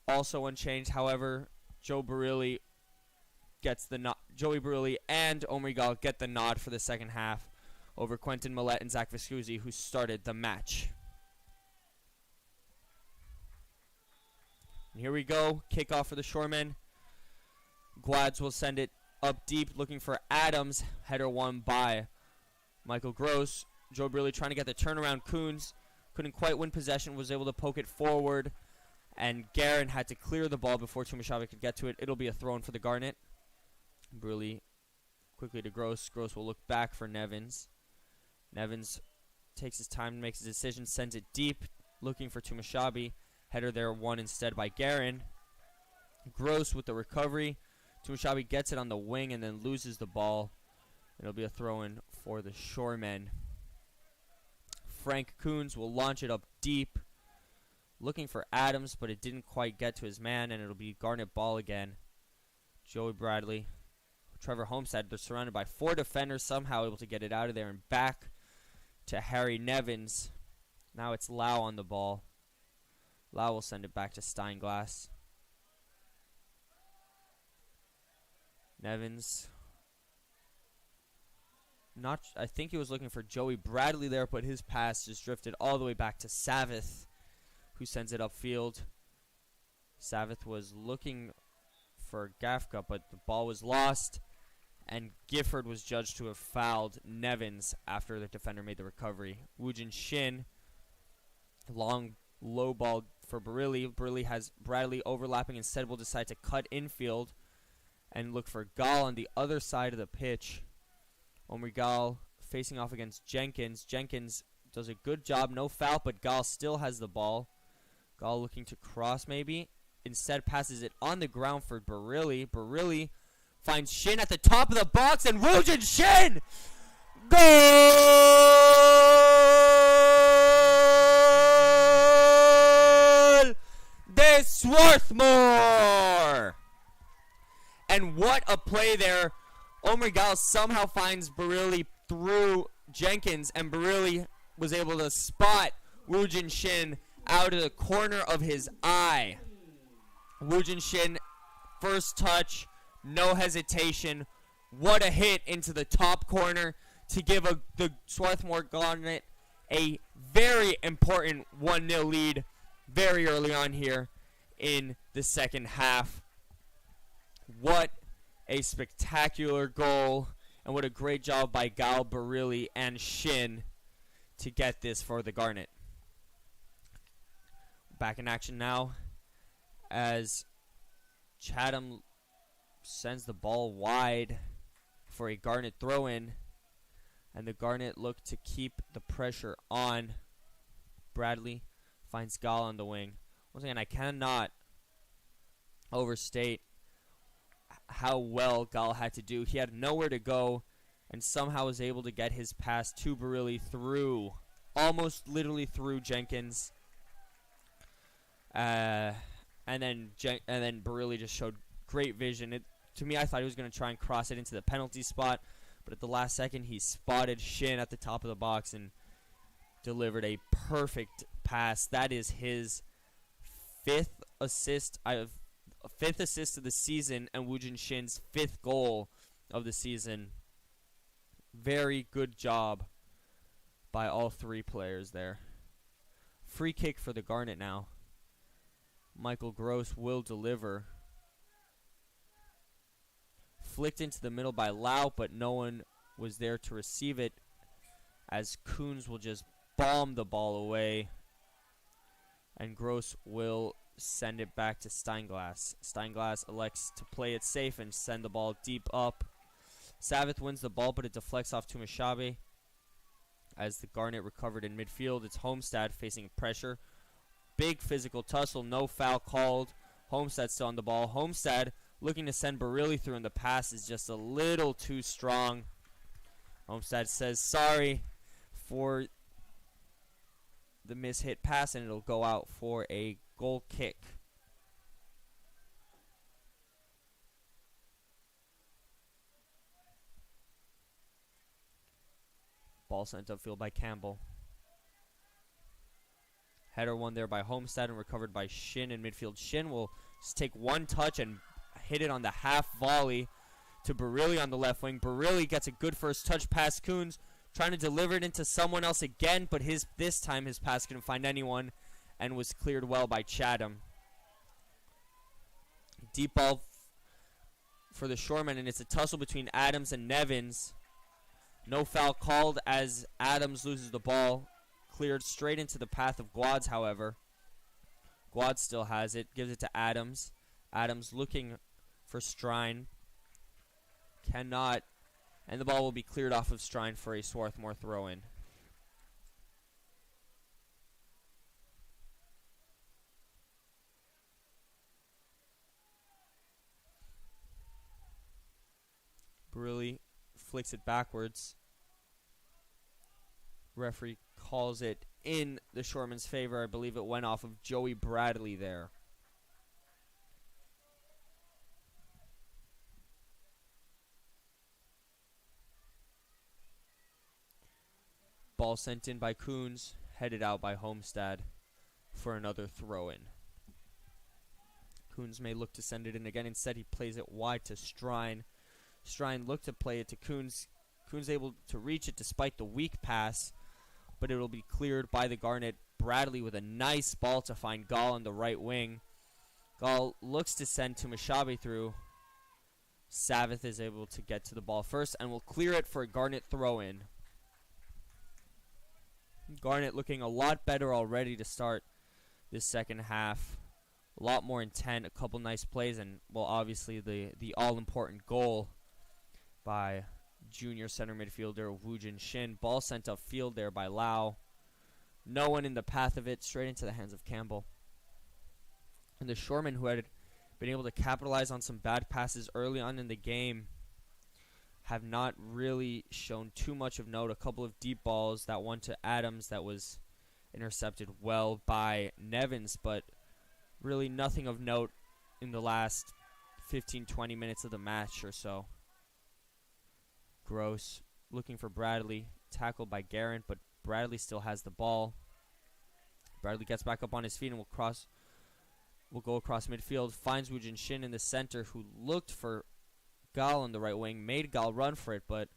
also unchanged. However, Joey Barilli and Omrigal get the nod for the second half over Quentin Millette and Zach Viscusi, who started the match. And here we go, kickoff for the Shoremen. Guads will send it up deep, looking for Adams. Header won by Michael Gross. Joe Barilli trying to get the turnaround. Coons couldn't quite win possession, was able to poke it forward, and Guerin had to clear the ball before Tumashavi could get to it. It'll be a throw-in for the Garnet. Barilli quickly to Gross. Gross will look back for Nevins. Nevins takes his time, makes a decision, sends it deep, looking for Tumashabi. Header there won instead by Guerin. Gross with the recovery. Tumashabi gets it on the wing and then loses the ball. It'll be a throw-in for the Shoremen. Frank Coons will launch it up deep, looking for Adams, but it didn't quite get to his man, and it'll be Garnet ball again. Joey Bradley, Trevor Homestead, they're surrounded by 4 defenders, somehow able to get it out of there and back to Harry Nevins. Now it's Lau on the ball. Lau will send it back to Steinglass. Nevins. I think he was looking for Joey Bradley there, but his pass just drifted all the way back to Savith, who sends it upfield. Savith was looking for Gafka, but the ball was lost, and Gifford was judged to have fouled Nevins after the defender made the recovery. Woojin Shin, long low ball for Barilli. Barilli has Bradley overlapping. Instead will decide to cut infield and look for Gall on the other side of the pitch. Omri Gall facing off against Jenkins. Jenkins does a good job, no foul, but Gall still has the ball. Gall looking to cross maybe. Instead passes it on the ground for Barilli. Barilli finds Shin at the top of the box, and Woojin Shin! Goal! De Swarthmore! And what a play there. Omri Gall somehow finds Barilli through Jenkins, and Barilli was able to spot Woojin Shin out of the corner of his eye. Woojin Shin, first touch, no hesitation. What a hit into the top corner to give the Swarthmore Garnet a very important 1-0 lead very early on here in the second half. What a spectacular goal, and what a great job by Gal, Barilli, and Shin to get this for the Garnet. Back in action now as Chatham sends the ball wide for a Garnet throw-in, and the Garnet look to keep the pressure on. Bradley finds Gal on the wing. Once again, I cannot overstate how well Gal had to do. He had nowhere to go and somehow was able to get his pass to Barilli through, almost literally through Jenkins. And then Barilli just showed great vision. To me, I thought he was going to try and cross it into the penalty spot, but at the last second, he spotted Shin at the top of the box and delivered a perfect pass. That is his fifth assist of the season, and Woojin Shin's 5th goal of the season. Very good job by all 3 players there. Free kick for the Garnet now. Michael Gross will deliver. Flicked into the middle by Lau, but no one was there to receive it, as Coons will just bomb the ball away, and Gross will send it back to Steinglass. Steinglass elects to play it safe and send the ball deep up. Savith wins the ball, but it deflects off to Mashabe. As the Garnet recovered in midfield, it's Homestad facing pressure. Big physical tussle, no foul called. Homestead still on the ball. Homestead looking to send Barilli through, and the pass is just a little too strong. Homestead says sorry for the mishit pass, and it'll go out for a goal kick. Ball sent upfield by Campbell. Header won there by Homestead and recovered by Shin in midfield. Shin will just take one touch and hit it on the half volley to Barilli on the left wing. Barilli gets a good first touch past Coons, trying to deliver it into someone else again, but this time his pass couldn't find anyone and was cleared well by Chatham. Deep ball for the Shoremen, and it's a tussle between Adams and Nevins. No foul called as Adams loses the ball. Cleared straight into the path of Guads, however. Guads still has it, gives it to Adams. Adams looking for Strine. Cannot. And the ball will be cleared off of Strine for a Swarthmore throw-in. Barilli flicks it backwards. Referee calls it in the Shoreman's favor. I believe it went off of Joey Bradley there. Ball sent in by Coons, headed out by Homestead for another throw-in. Coons may look to send it in again. Instead, he plays it wide to Strine. Strine looked to play it to Coons. Coons able to reach it despite the weak pass, but it will be cleared by the Garnet. Bradley with a nice ball to find Gall on the right wing. Gall looks to send to Mashabi through. Savith is able to get to the ball first and will clear it for a Garnet throw-in. Garnet looking a lot better already to start this second half. A lot more intent, a couple nice plays, and, well, obviously the all-important goal by junior center midfielder Woojin Shin. Ball sent upfield there by Lau. No one in the path of it, straight into the hands of Campbell. And the Shoremen, who had been able to capitalize on some bad passes early on in the game, have not really shown too much of note. A couple of deep balls, that one to Adams that was intercepted well by Nevins, but really nothing of note in the last 15-20 minutes of the match or so. Gross looking for Bradley, tackled by Garant, but Bradley still has the ball. Bradley gets back up on his feet and will go across midfield, finds Woojin Shin in the center, who looked for Gall on the right wing, made Gall run for it, but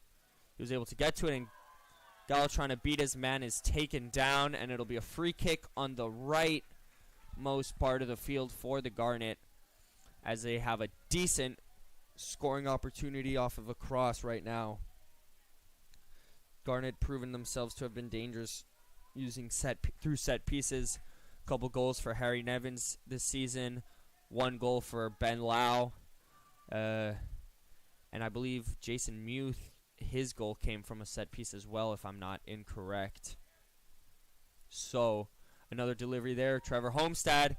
he was able to get to it, and Gall trying to beat his man is taken down, and it'll be a free kick on the rightmost part of the field for the Garnet, as they have a decent scoring opportunity off of a cross right now. Garnet proven themselves to have been dangerous using set pieces. A couple goals for Harry Nevins this season, 1 goal for Ben Lau, and I believe Jason Muth, his goal came from a set piece as well, if I'm not incorrect. So, another delivery there, Trevor Homestead.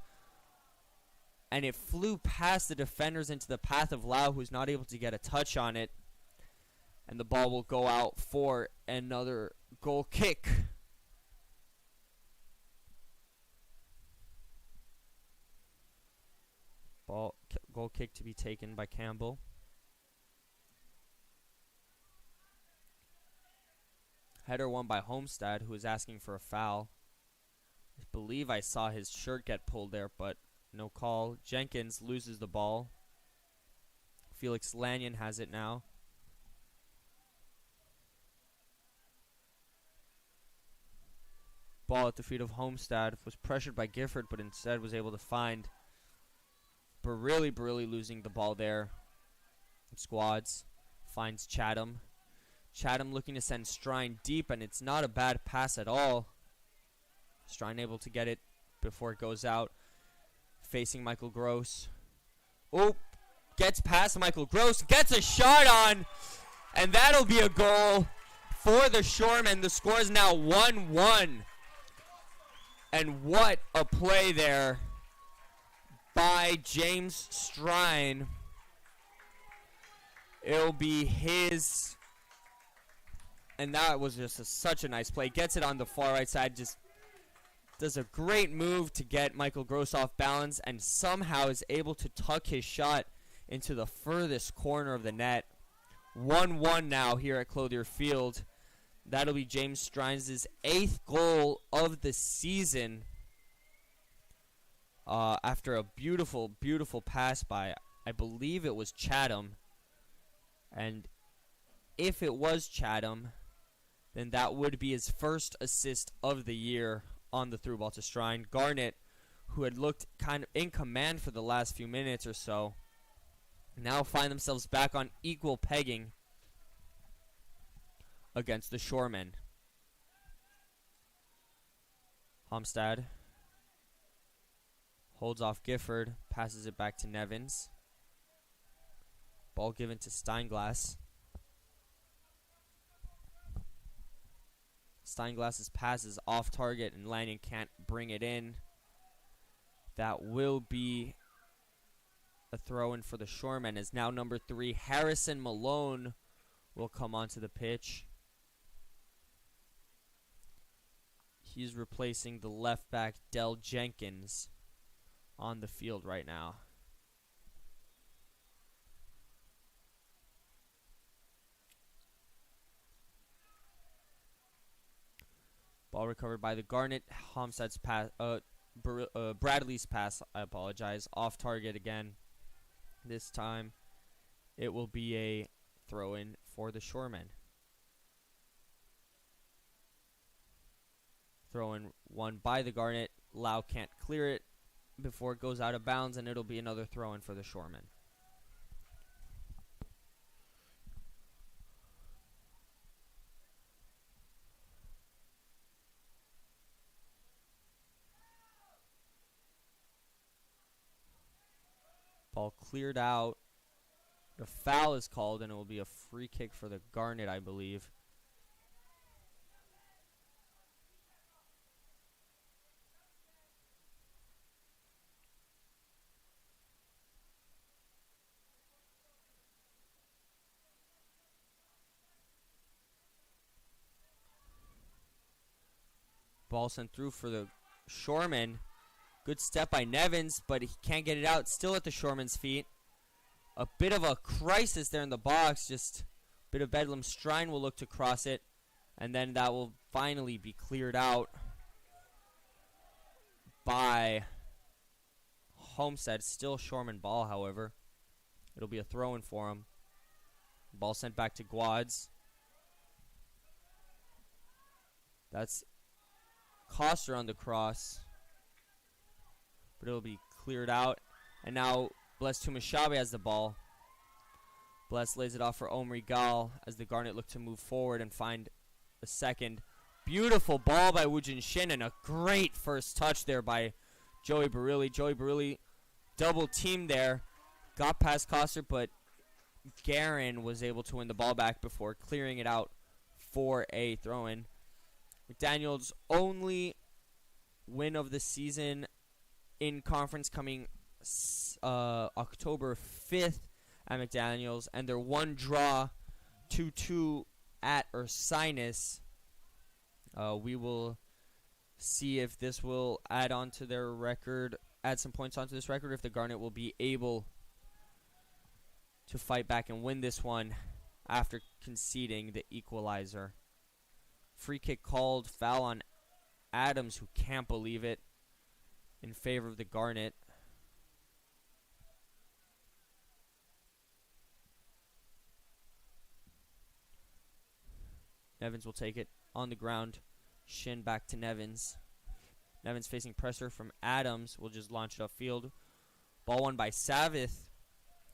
And it flew past the defenders into the path of Lau, who's not able to get a touch on it. And the ball will go out for another goal kick. Goal kick to be taken by Campbell. Header won by Homestead, who is asking for a foul. I believe I saw his shirt get pulled there, but no call. Jenkins loses the ball. Felix Lanyon has it now. Ball at the feet of Homestead. Was pressured by Gifford, but instead was able to find Barilli losing the ball there. Squads. Finds Chatham. Chatham looking to send Strine deep, and it's not a bad pass at all. Strine able to get it before it goes out. Facing Michael Gross. Oh, gets past Michael Gross, gets a shot on, and that'll be a goal for the Shoremen. The score is now 1-1. And what a play there by James Strine. It'll be his, and that was just such a nice play. Gets it on the far right side, just does a great move to get Michael Gross off balance, and somehow is able to tuck his shot into the furthest corner of the net. 1-1 now here at Clothier Field. That'll be James Strine's 8th goal of the season. After a beautiful, beautiful pass by, I believe it was Chatham. And if it was Chatham, then that would be his first assist of the year on the through ball to Strine. Garnet, who had looked kind of in command for the last few minutes or so, now find themselves back on equal pegging against the Shoremen. Homestead holds off Gifford, passes it back to Nevins. Ball given to Steinglass. Steinglass's pass is off target, and Lanyon can't bring it in. That will be a throw-in for the Shoremen, as now number 3, Harrison Malone, will come onto the pitch. He's replacing the left back, Del Jenkins, on the field right now. Ball recovered by the Garnet. Homestead's pass, Bradley's pass, I apologize, off target again. This time it will be a throw-in for the Shoremen. Throw-in one by the Garnet. Lau can't clear it before it goes out of bounds, and it'll be another throw-in for the Shoremen. Ball cleared out. The foul is called, and it will be a free kick for the Garnet, I believe. Ball sent through for the Shoremen. Good step by Nevins, but he can't get it out. Still at the Shoremen's feet. A bit of a crisis there in the box. Just a bit of bedlam. Strine will look to cross it, and then that will finally be cleared out by Homestead. Still Shoreman ball, however. It'll be a throw-in for him. Ball sent back to Guads. That's Coster on the cross, but it'll be cleared out. And now Bless Tumashabe has the ball. Bless lays it off for Omri Gal as the Garnet look to move forward and find a second. Beautiful ball by Woojin Shin, and a great first touch there by Joey Barilli. Joey Barilli double teamed there. Got past Coster, but Guerin was able to win the ball back before clearing it out for a throw-in. McDaniel's only win of the season in conference coming October 5th at McDaniel's, and their one draw 2-2 at Ursinus. We will see if this will add on to their record, add some points onto this record, if the Garnet will be able to fight back and win this one after conceding the equalizer. Free kick called, foul on Adams, who can't believe it, in favor of the Garnet. Nevins will take it on the ground. Shin back to Nevins. Nevins facing pressure from Adams. Will just launch it upfield. Ball won by Savith,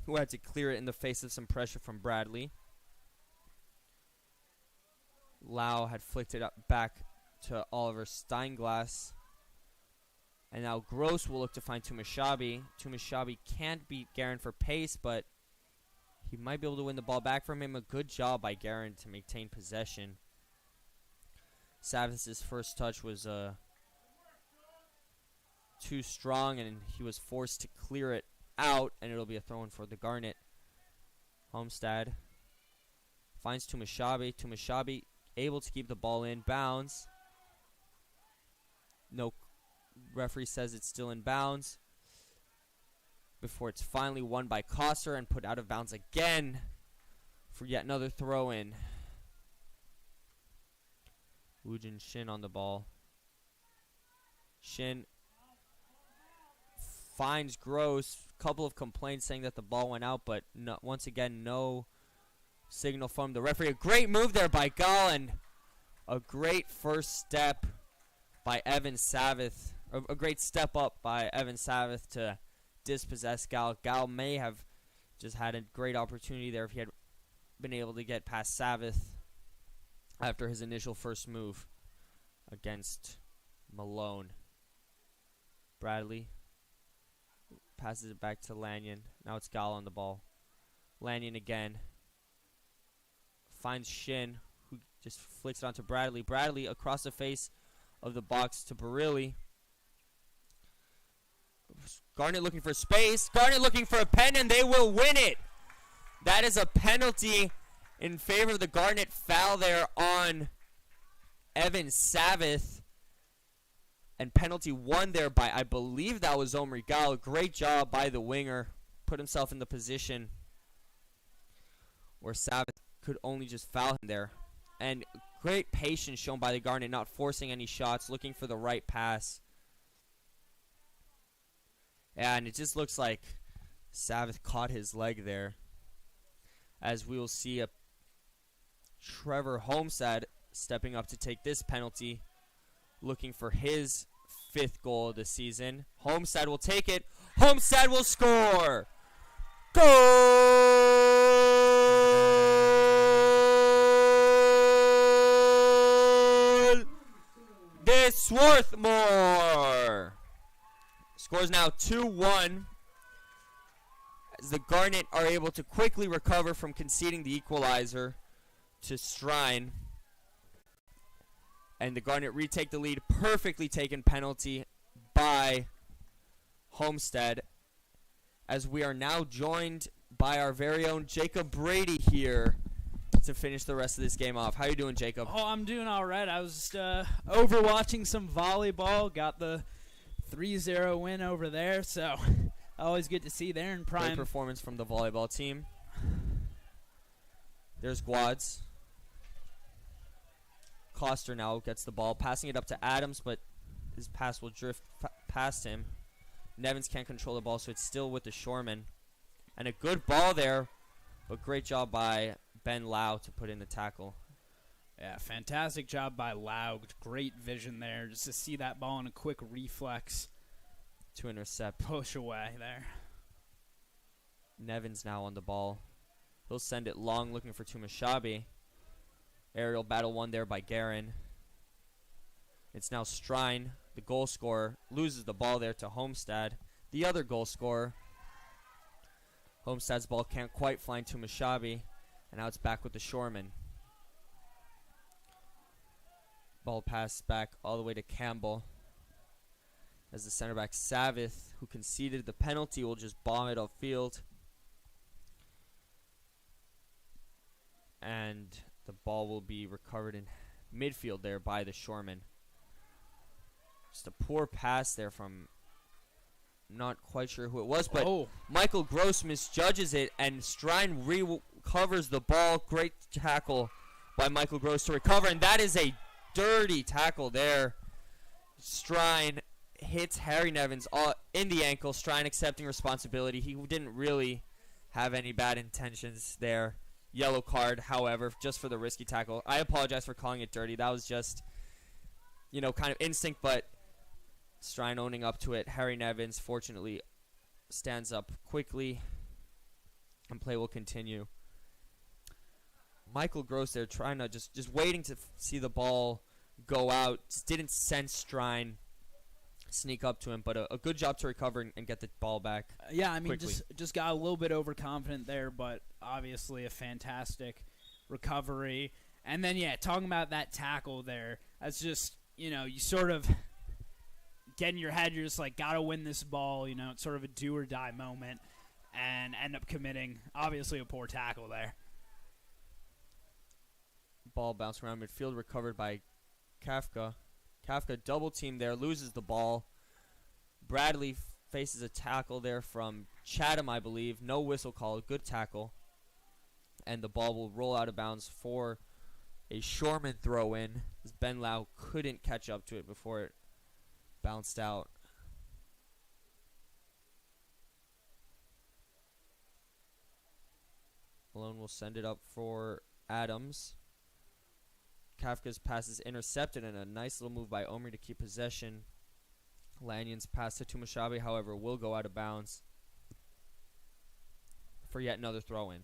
who had to clear it in the face of some pressure from Bradley. Lau had flicked it up back to Oliver Steinglass. And now Gross will look to find Tumashabe. Tumashabe can't beat Guerin for pace, but he might be able to win the ball back from him. A good job by Guerin to maintain possession. Savith's first touch was too strong, and he was forced to clear it out, and it'll be a throw-in for the Garnet. Homestead finds Tumashabe. Tumashabe able to keep the ball in bounds. No, referee says it's still in bounds before it's finally won by Coster and put out of bounds again for yet another throw-in. Woojin Shin on the ball. Shin finds Gross. Couple of complaints saying that the ball went out, but no, once again, no signal from the referee. A great move there by Gal, and a great first step by Evan Savith. A great step up by Evan Savith to dispossess Gal. Gal may have just had a great opportunity there if he had been able to get past Savith after his initial first move against Malone. Bradley passes it back to Lanyon. Now it's Gal on the ball. Lanyon again finds Shin, who just flicks it onto Bradley. Bradley across the face of the box to Barilli. Garnet looking for space. Garnet looking for a pen, and they will win it. That is a penalty in favor of the Garnet. Foul there on Evan Savith. And penalty won there by, I believe that was Omri Gal. Great job by the winger. Put himself in the position where Savith could only just foul him there. And Great patience shown by the Garnet, not forcing any shots, looking for the right pass. And it just looks like Savith caught his leg there. As we will see a Trevor Homestead stepping up to take this penalty, looking for his 5th goal of the season. Homestead will take it. Homestead will score! Goal! De Swarthmore scores now 2-1. As the Garnet are able to quickly recover from conceding the equalizer to Strine. And the Garnet retake the lead. Perfectly taken penalty by Homestead. As we are now joined by our very own Jacob Brady here to finish the rest of this game off. How you doing, Jacob? Oh, I'm doing all right. I was just overwatching some volleyball. Got the 3-0 win over there, so always good to see there in prime. Great performance from the volleyball team. There's Guads. Coster now gets the ball, passing it up to Adams, but his pass will drift past him. Nevins can't control the ball, so it's still with the Shoreman. And a good ball there, but great job by Ben Lau to put in the tackle. Yeah, fantastic job by Lau. Great vision there, just to see that ball in a quick reflex. To intercept. Push away there. Nevins now on the ball. He'll send it long, looking for Tumashabi. Aerial battle won there by Guerin. It's now Strine, the goal scorer, loses the ball there to Homestead, the other goal scorer. Homestead's ball can't quite find Tumashabi, and now it's back with the Shoreman. Ball passed back all the way to Campbell. As the center back Savith, who conceded the penalty, will just bomb it upfield. And the ball will be recovered in midfield there by the Shoreman. Just a poor pass there from, not quite sure who it was, but Michael Gross misjudges it, and Strine recovers the ball. Great tackle by Michael Gross to recover, and that is a dirty tackle there. Strine hits Harry Nevins in the ankle. Strine accepting responsibility. He didn't really have any bad intentions there. Yellow card, however, just for the risky tackle. I apologize for calling it dirty. That was just, kind of instinct, but Strine owning up to it. Harry Nevins, fortunately, stands up quickly, and play will continue. Michael Gross there trying to just waiting to see the ball go out. Just didn't sense Strine sneak up to him, but a good job to recover and get the ball back. Yeah, I mean, quickly. just got a little bit overconfident there, but obviously a fantastic recovery. And then, yeah, talking about that tackle there, that's just, you sort of get in your head, you're just like, gotta win this ball, it's sort of a do or die moment, and end up committing, obviously, a poor tackle there. Ball bounced around midfield, recovered by Kafka. Kafka double team there, loses the ball. Bradley faces a tackle there from Chatham, I believe. No whistle call, good tackle. And the ball will roll out of bounds for a Shoreman throw in, as Ben Lau couldn't catch up to it before it bounced out. Malone will send it up for Adams. Kafka's pass is intercepted, and a nice little move by Omri to keep possession. Lanyon's pass to Tumashabi, however, will go out of bounds for yet another throw-in.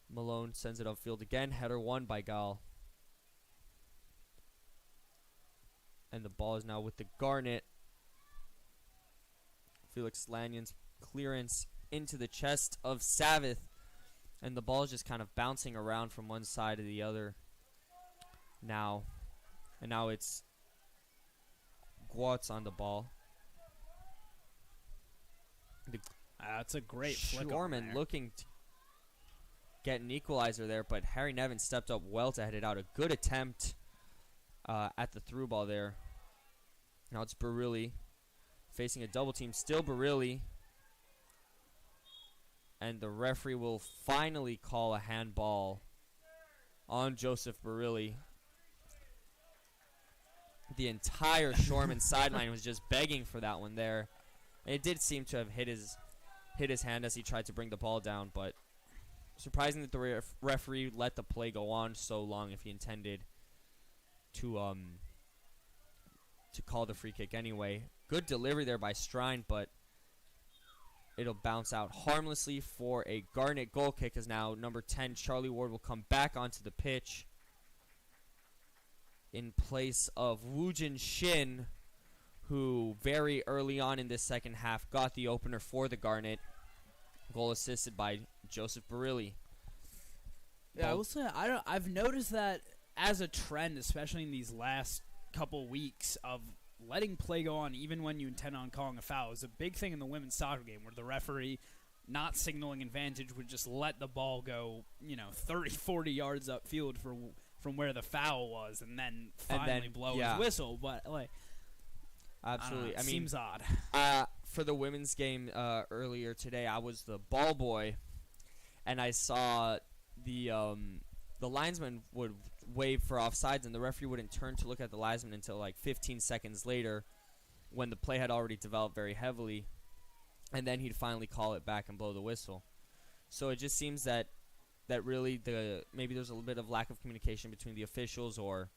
Malone sends it upfield again. Header won by Gal. And the ball is now with the Garnet. Felix Lanyon's clearance into the chest of Savith. And the ball is just kind of bouncing around from one side to the other now. And now it's Guatz on the ball. That's a great flick. Shoreman looking to get an equalizer there, but Harry Nevins stepped up well to head it out. A good attempt at the through ball there. Now it's Barilli facing a double team. Still Barilli. And the referee will finally call a handball on Joseph Barilli. The entire Shoreman sideline was just begging for that one there. And it did seem to have hit his hand as he tried to bring the ball down, but surprising that the referee let the play go on so long if he intended to call the free kick anyway. Good delivery there by Strine, but it'll bounce out harmlessly for a Garnet goal kick, as now number 10, Charlie Ward, will come back onto the pitch in place of Woojin Shin, who very early on in this second half got the opener for the Garnet. Goal assisted by Joseph Barilli. Yeah, I will say I've noticed that as a trend, especially in these last couple weeks, of letting play go on even when you intend on calling a foul is a big thing in the women's soccer game, where the referee, not signaling advantage, would just let the ball go, 30, 40 yards upfield from where the foul was, and then finally blow his whistle. But absolutely, I mean, seems odd. For the women's game earlier today, I was the ball boy, and I saw the linesman would wave for offsides, and the referee wouldn't turn to look at the linesman until like 15 seconds later, when the play had already developed very heavily, and then he'd finally call it back and blow the whistle. So it just seems that really maybe there's a little bit of lack of communication between the officials, or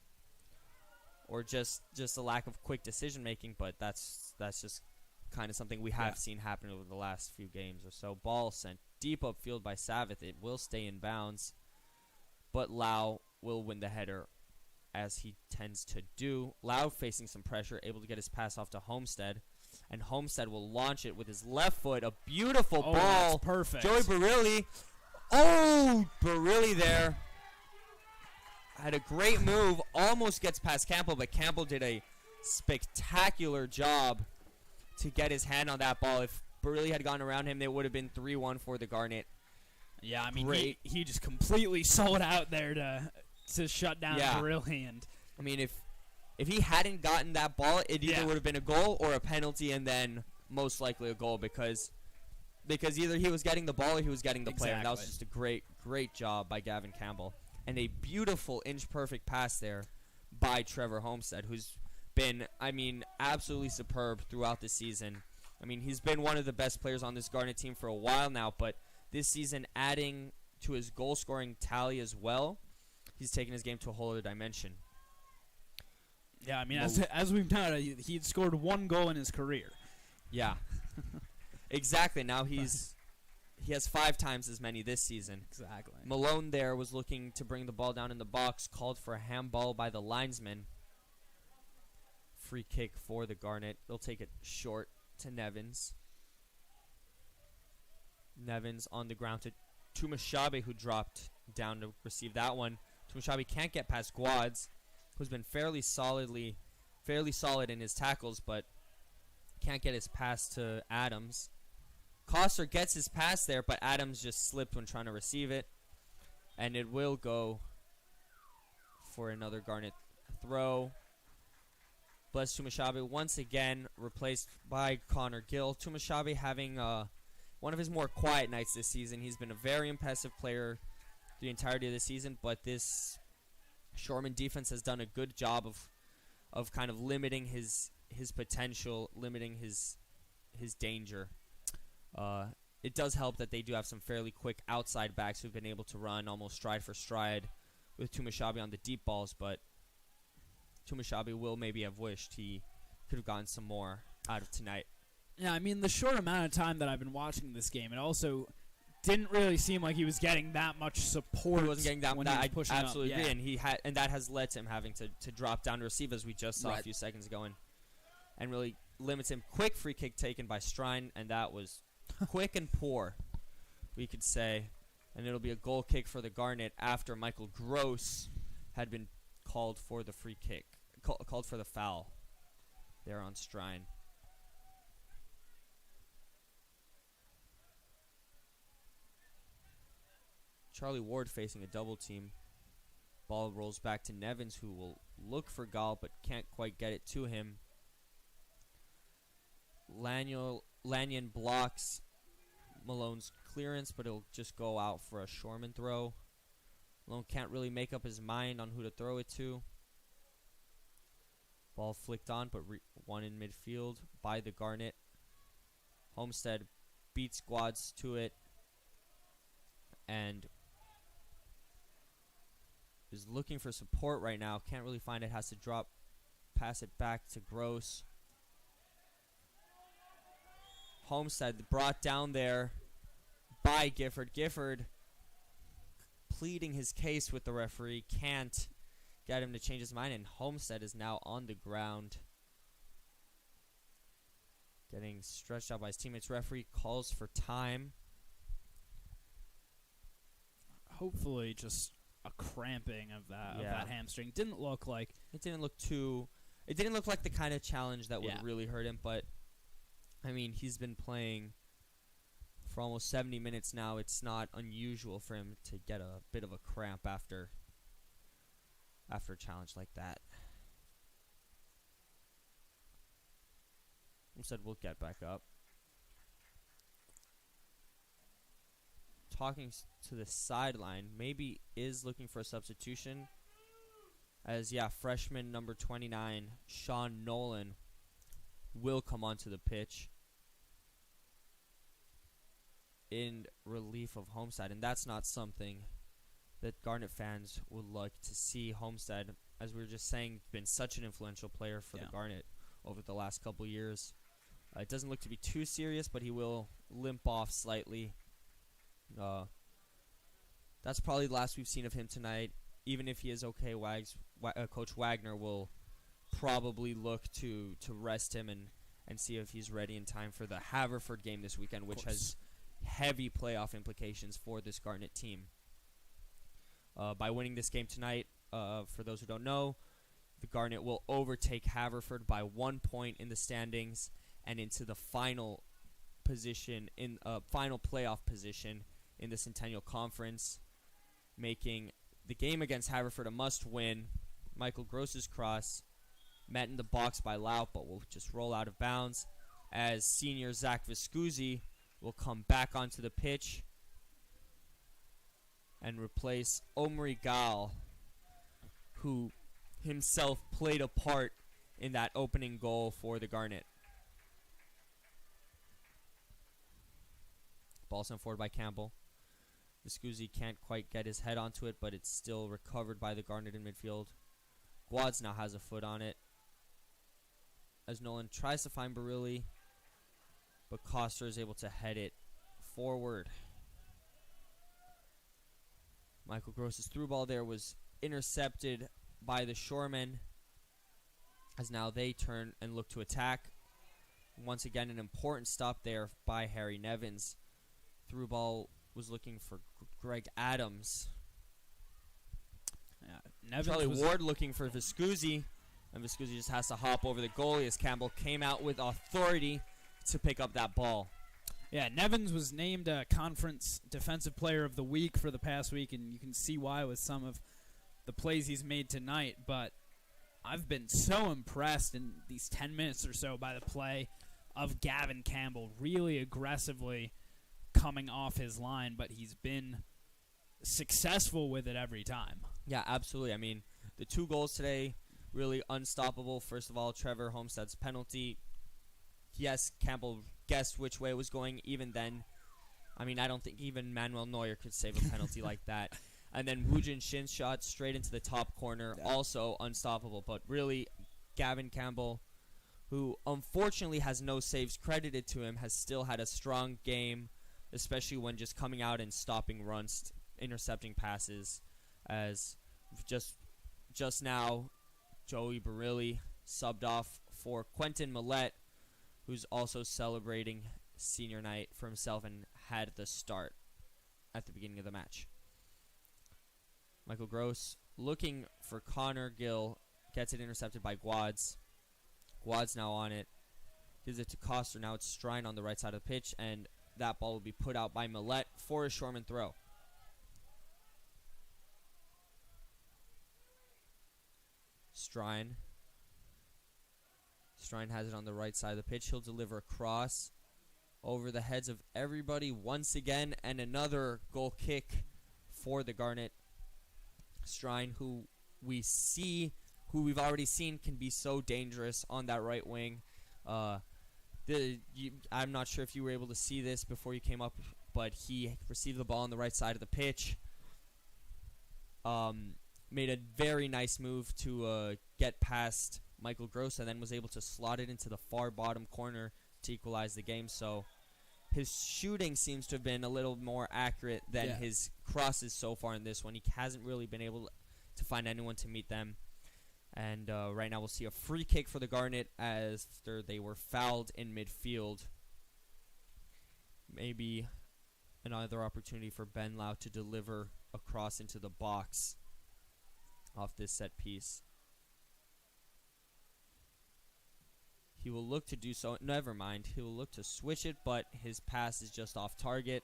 just a lack of quick decision making. But that's just kind of something we have seen happen over the last few games or so. Ball sent deep upfield by Savith. It will stay in bounds, but Lau will win the header, as he tends to do. Lau facing some pressure, able to get his pass off to Homestead, and Homestead will launch it with his left foot. A beautiful ball. That's perfect. Joey Barilli. Oh, Barilli there had a great move. Almost gets past Campbell, but Campbell did a spectacular job to get his hand on that ball. If Barilli had gone around him, it would have been 3-1 for the Garnet. Yeah, I mean, he just completely sold out there to shut down Barilli. And I mean, if he hadn't gotten that ball, it either would have been a goal or a penalty, and then most likely a goal, because either he was getting the ball or he was getting the player. And that was just a great job by Gavin Campbell. And a beautiful inch-perfect pass there by Trevor Homestead, who's been, absolutely superb throughout the season. I mean, he's been one of the best players on this Garnet team for a while now, but this season, adding to his goal-scoring tally as well, he's taken his game to a whole other dimension. Yeah, I mean, as we've known, he'd scored one goal in his career. Yeah. Exactly. Now he has 5 times as many this season. Exactly. Malone there was looking to bring the ball down in the box, called for a handball by the linesman. Free kick for the Garnet. They'll take it short to Nevins. Nevins on the ground to Tumashabe, who dropped down to receive that one. Tumashabe can't get past Guads, who's been fairly solid in his tackles, but can't get his pass to Adams. Coster gets his pass there, but Adams just slipped when trying to receive it. And it will go for another Garnet throw. Bless Tumashabe once again, replaced by Connor Gill. Tumashabe having one of his more quiet nights this season. He's been a very impressive player the entirety of the season, but this Shoreman defense has done a good job of kind of limiting his potential, limiting his danger. It does help that they do have some fairly quick outside backs who've been able to run almost stride for stride with Tumashabe on the deep balls, but Tumashabe will maybe have wished he could have gotten some more out of tonight. Yeah, I mean, the short amount of time that I've been watching this game, it also didn't really seem like he was getting that much support. He wasn't getting that when much. he was I pushing absolutely up. agree, Yeah. and that has led to him having to drop down to receive, as we just saw a few seconds ago, and really limits him. Quick free kick taken by Strine, and that was quick and poor, we could say. And it'll be a goal kick for the Garnet after Michael Gross had been called for the free kick, called for the foul there on Strine. Charlie Ward facing a double team. Ball rolls back to Nevins, who will look for Gall but can't quite get it to him. Lanyon blocks Malone's clearance, but it'll just go out for a Shoreman throw. Malone can't really make up his mind on who to throw it to. Ball flicked on, but won in midfield by the Garnet. Homestead beats Guads to it and is looking for support right now. Can't really find it. Has to pass it back to Gross. Homestead brought down there by Gifford. Gifford pleading his case with the referee. Can't get him to change his mind, and Homestead is now on the ground. Getting stretched out by his teammates. Referee calls for time. Hopefully just a cramping of that hamstring. Didn't look like it didn't look like the kind of challenge that would really hurt him, but I mean, he's been playing for almost 70 minutes now. It's not unusual for him to get a bit of a cramp after a challenge like that. Said we'll get back up. Talking to the sideline, maybe is looking for a substitution. As freshman number 29, Sean Nolan, will come onto the pitch in relief of Homestead, and that's not something that Garnet fans would like to see. Homestead, as we were just saying, been such an influential player for the Garnet over the last couple years. It doesn't look to be too serious, but he will limp off slightly. That's probably the last we've seen of him tonight. Even if he is okay, Coach Wagner will probably look to rest him and see if he's ready in time for the Haverford game this weekend, which has heavy playoff implications for this Garnet team. By winning this game tonight, for those who don't know, the Garnet will overtake Haverford by 1 point in the standings and into the final playoff position in the Centennial Conference, making the game against Haverford a must-win. Michael Gross's cross met in the box by Laut, but will just roll out of bounds as senior Zach Viscusi will come back onto the pitch and replace Omri Gal, who himself played a part in that opening goal for the Garnet. Ball sent forward by Campbell. Viscusi can't quite get his head onto it, but it's still recovered by the Garnet in midfield. Guads now has a foot on it as Nolan tries to find Barilli, but Coster is able to head it forward. Michael Gross's through ball there was intercepted by the Shoremen, as now they turn and look to attack. Once again, an important stop there by Harry Nevins. Through ball was looking for Greg Adams. Charlie Ward looking for Viscusi, and Viscusi just has to hop over the goalie as Campbell came out with authority to pick up that ball. Yeah, Nevins was named Conference Defensive Player of the Week for the past week, and you can see why with some of the plays he's made tonight. But I've been so impressed in these 10 minutes or so by the play of Gavin Campbell, really aggressively coming off his line, but he's been successful with it every time. Yeah, absolutely. I mean, the 2 goals today, really unstoppable. First of all, Trevor Homestead's penalty. Yes, Campbell guessed which way it was going. Even then, I mean, I don't think even Manuel Neuer could save a penalty like that. And then Woojin Shin's shot straight into the top corner, also unstoppable. But really, Gavin Campbell, who unfortunately has no saves credited to him, has still had a strong game, especially when just coming out and stopping runs, intercepting passes. As just now, Joey Barilli subbed off for Quentin Millette, who's also celebrating senior night for himself and had the start at the beginning of the match. Michael Gross looking for Connor Gill, gets it intercepted by Guads. Guads now on it, gives it to Coster. Now it's Strine on the right side of the pitch, and that ball will be put out by Millette for a Shoreman throw. Strine has it on the right side of the pitch. He'll deliver a cross over the heads of everybody once again, and another goal kick for the Garnet. Strine, who we've already seen can be so dangerous on that right wing. I'm not sure if you were able to see this before you came up, but he received the ball on the right side of the pitch. Made a very nice move to get past Michael Gross, and then was able to slot it into the far bottom corner to equalize the game. So his shooting seems to have been a little more accurate than his crosses so far in this one. He hasn't really been able to find anyone to meet them. And right now we'll see a free kick for the Garnet after they were fouled in midfield. Maybe another opportunity for Ben Lau to deliver a cross into the box off this set piece. He will look to do so. Never mind. He will look to switch it, but his pass is just off target.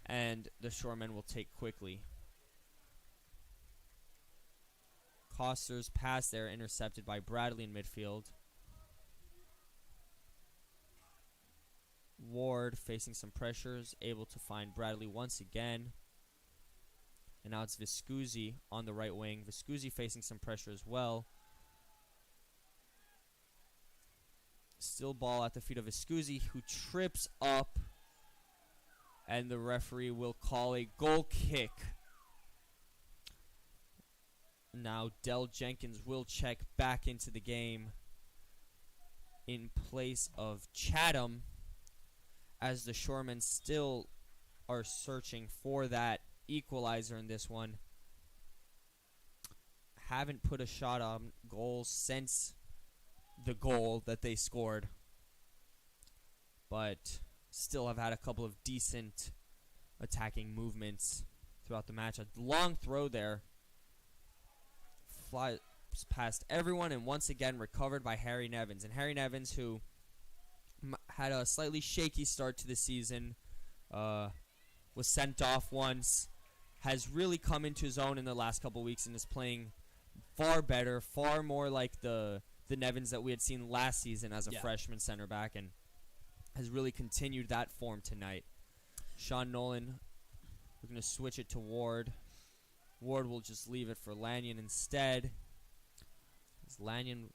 And the Shoremen will take quickly. Coster's pass there intercepted by Bradley in midfield. Ward facing some pressures, able to find Bradley once again. And now it's Viscusi on the right wing. Viscusi facing some pressure as well. Still ball at the feet of Viscusi, who trips up. And the referee will call a goal kick. Now Dell Jenkins will check back into the game in place of Chatham, as the Shoremen still are searching for that equalizer in this one. Haven't put a shot on goal since the goal that they scored, but still have had a couple of decent attacking movements throughout the match. A long throw there flies past everyone and once again recovered by Harry Nevins. And Harry Nevins, who had a slightly shaky start to the season, was sent off once, has really come into his own in the last couple weeks and is playing far better, far more like the Nevins that we had seen last season as a freshman center back, and has really continued that form tonight. Sean Nolan, we're going to switch it to Ward. Ward will just leave it for Lanyon instead. As Lanyon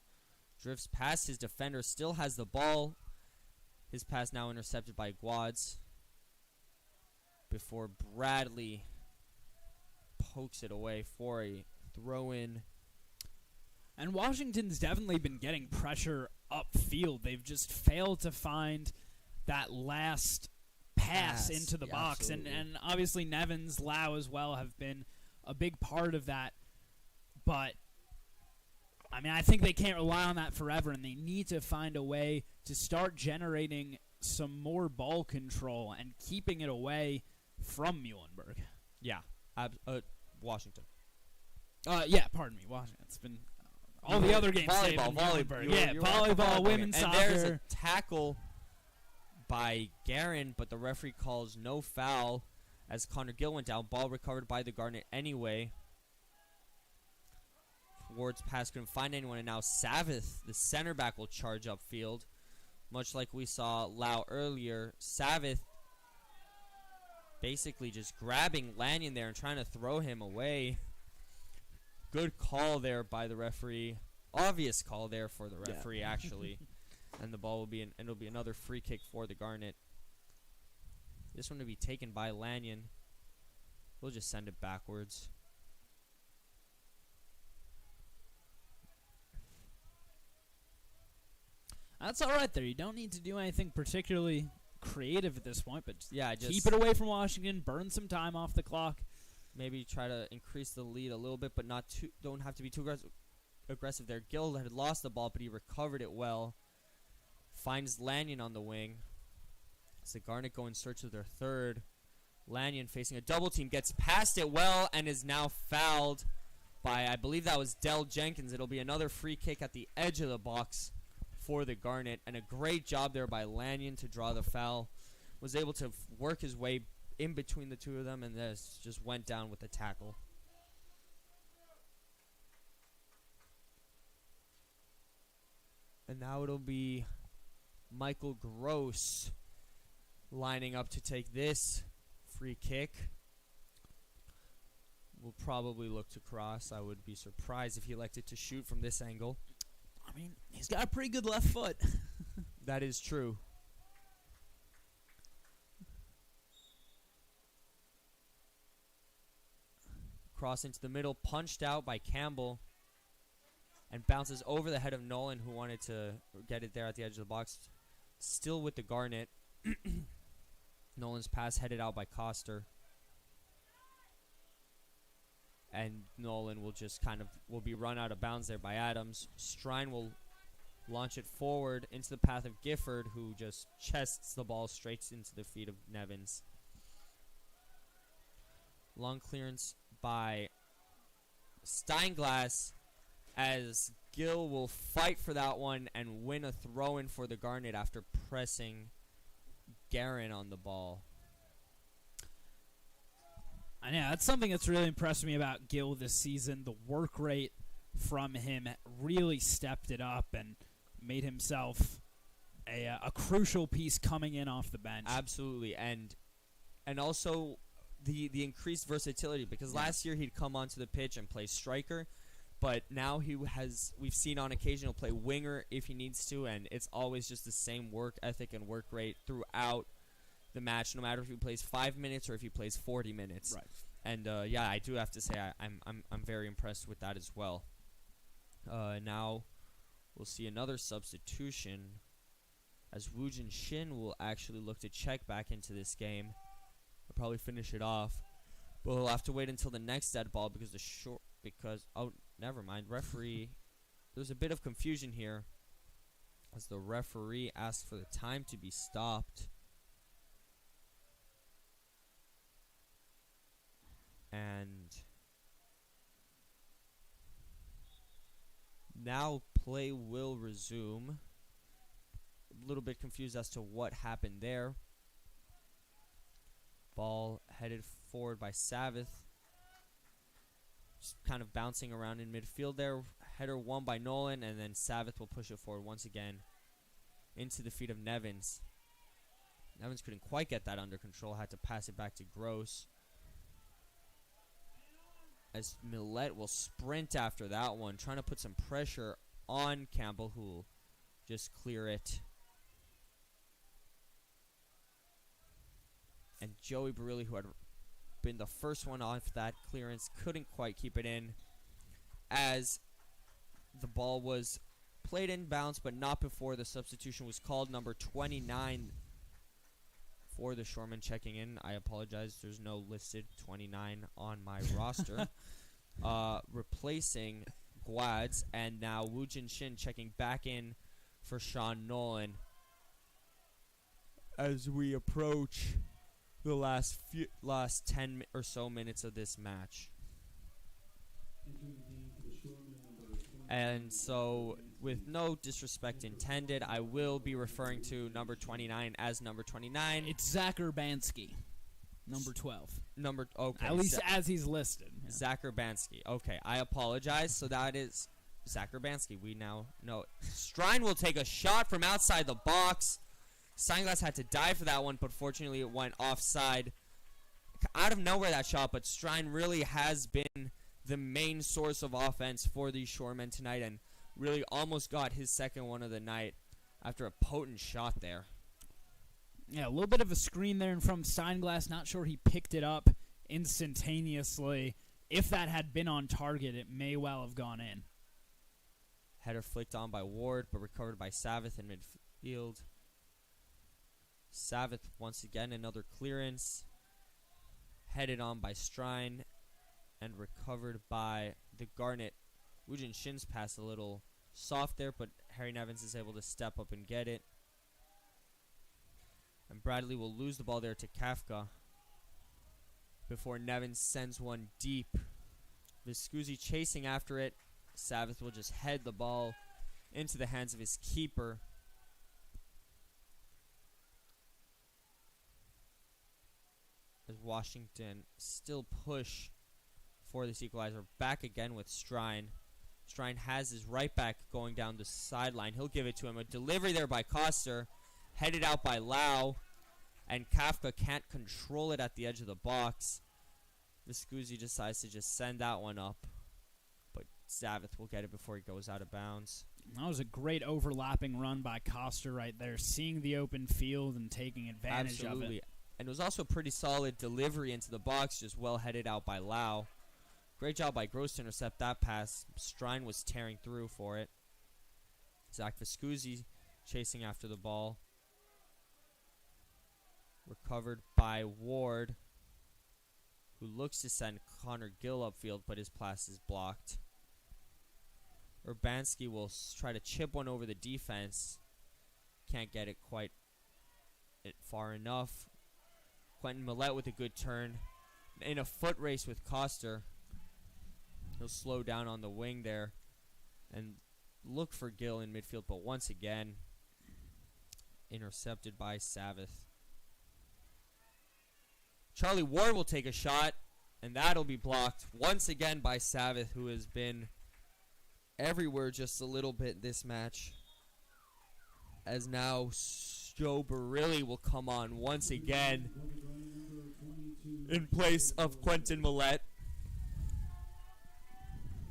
drifts past his defender, still has the ball. His pass now intercepted by Guads before Bradley pokes it away for a throw-in. And Washington's definitely been getting pressure upfield. They've just failed to find that last pass into the box. And obviously Nevins, Lau as well have been a big part of that. But, I mean, I think they can't rely on that forever, and they need to find a way to start generating some more ball control and keeping it away from Muhlenberg. Yeah, Washington. Pardon me, Washington. It's been all the other games. Volleyball. Volleyball, women's soccer. And there's a tackle by Guerin, but the referee calls no foul as Connor Gill went down. Ball recovered by the Garnet anyway. Ward's pass couldn't find anyone, and now Savith, the center back, will charge upfield. Much like we saw Lau earlier, Savith basically just grabbing Lanyon there and trying to throw him away. Good call there by the referee. Obvious call there for the referee, actually. And the ball will be it'll be another free kick for the Garnet. This one to be taken by Lanyon. We'll just send it backwards. That's all right there. You don't need to do anything particularly creative at this point, but just keep it away from Washington, burn some time off the clock. Maybe try to increase the lead a little bit, but don't have to be too aggressive there. Gill had lost the ball, but he recovered it well. Finds Lanyon on the wing. As the Garnet go in search of their third. Lanyon facing a double team, gets past it well, and is now fouled by, I believe that was Dell Jenkins. It'll be another free kick at the edge of the box for the Garnet, and a great job there by Lanyon to draw the foul. Was able to work his way in between the two of them, and this just went down with the tackle. And now it'll be Michael Gross lining up to take this free kick. will probably look to cross. I would be surprised if he elected to shoot from this angle. I mean, he's got a pretty good left foot. That is true. Cross into the middle, punched out by Campbell, and bounces over the head of Nolan, who wanted to get it there at the edge of the box. Still with the Garnet. Nolan's pass headed out by Coster. And Nolan will just will be run out of bounds there by Adams. Strine will launch it forward into the path of Gifford, who just chests the ball straight into the feet of Nevins. Long clearance by Steinglass, as Gill will fight for that one and win a throw-in for the Garnet after pressing Guerin on the ball. I know, that's something that's really impressed me about Gill this season. The work rate from him really stepped it up and made himself a crucial piece coming in off the bench. Absolutely, and also the increased versatility, because last year he'd come onto the pitch and play striker, but now we've seen on occasion he'll play winger if he needs to, and it's always just the same work ethic and work rate throughout the match, no matter if he plays 5 minutes or if he plays 40 minutes. Right. And yeah, I do have to say I'm very impressed with that as well. Now we'll see another substitution, as Woo Jin Shin will actually look to check back into this game. He'll probably finish it off, but he'll have to wait until the next dead ball oh, never mind. Referee, there's a bit of confusion here, as the referee asked for the time to be stopped. And now play will resume. A little bit confused as to what happened there. Ball headed forward by Savith. Just kind of bouncing around in midfield there. Header won by Nolan, and then Savith will push it forward once again into the feet of Nevins. Nevins couldn't quite get that under control, had to pass it back to Gross, as Millette will sprint after that one, trying to put some pressure on Campbell, who will just clear it. And Joey Barilli, who had been the first one off that clearance, couldn't quite keep it in, as the ball was played in bounds, but not before the substitution was called. Number 29 for the Shoremen checking in. I apologize, there's no listed 29 on my roster. Replacing Guads, and now Woo Jin Shin checking back in for Sean Nolan as we approach the last 10 or so minutes of this match. And so, with no disrespect intended, I will be referring to number 29 as number 29. It's Zach Urbanski, number 12. Okay. At least as he's listed. Yeah. Zach Urbanski. Okay, I apologize. So that is Zach Urbanski. We now know. Strine will take a shot from outside the box. Steinglass had to dive for that one, but fortunately it went offside. Out of nowhere, that shot, but Strine really has been the main source of offense for these Shoremen tonight, and really almost got his second one of the night after a potent shot there. Yeah, a little bit of a screen there from Steinglass. Not sure he picked it up instantaneously. If that had been on target, it may well have gone in. Header flicked on by Ward, but recovered by Savith in midfield. Savith, once again, another clearance. Headed on by Strine and recovered by the Garnet. Woo Jin Shin's pass a little soft there, but Harry Nevins is able to step up and get it. And Bradley will lose the ball there to Kafka before Nevins sends one deep. Viscusi chasing after it. Savith will just head the ball into the hands of his keeper. As Washington still push for this equalizer. Back again with Strine. Strine has his right back going down the sideline. He'll give it to him. A delivery there by Coster. Headed out by Lau. And Kafka can't control it at the edge of the box. Viscusi decides to just send that one up, but Zavith will get it before he goes out of bounds. That was a great overlapping run by Costa right there, seeing the open field and taking advantage of it. And it was also pretty solid delivery into the box, just well headed out by Lau. Great job by Gross to intercept that pass. Strine was tearing through for it. Zach Viscusi chasing after the ball. Recovered by Ward, who looks to send Connor Gill upfield, but his pass is blocked. Urbanski will try to chip one over the defense. Can't get it quite far enough. Quentin Millette with a good turn. In a foot race with Coster. He'll slow down on the wing there and look for Gill in midfield, but once again, intercepted by Savith. Charlie Ward will take a shot, and that'll be blocked once again by Savith, who has been everywhere just a little bit this match. As now Joe Barilli will come on once again in place of Quentin Millette.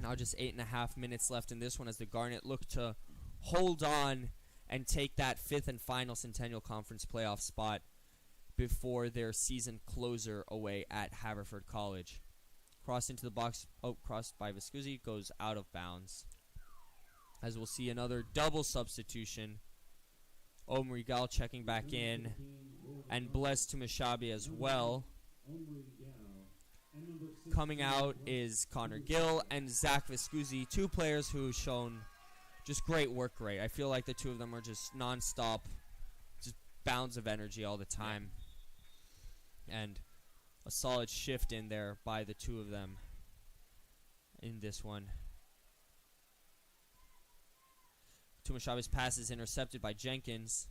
Now just 8.5 minutes left in this one as the Garnet look to hold on and take that 5th and final Centennial Conference playoff spot before their season closer away at Haverford College. Crossed into the box, crossed by Viscusi, goes out of bounds. As we'll see another double substitution. Omri Gal checking back in, and Bless Tumashabi as well. Coming out is Connor Gill and Zach Viscusi, two players who've shown just great work rate. I feel like the two of them are just non-stop, just bounds of energy all the time. And a solid shift in there by the two of them in this one. Tumashabi's pass is intercepted by Jenkins.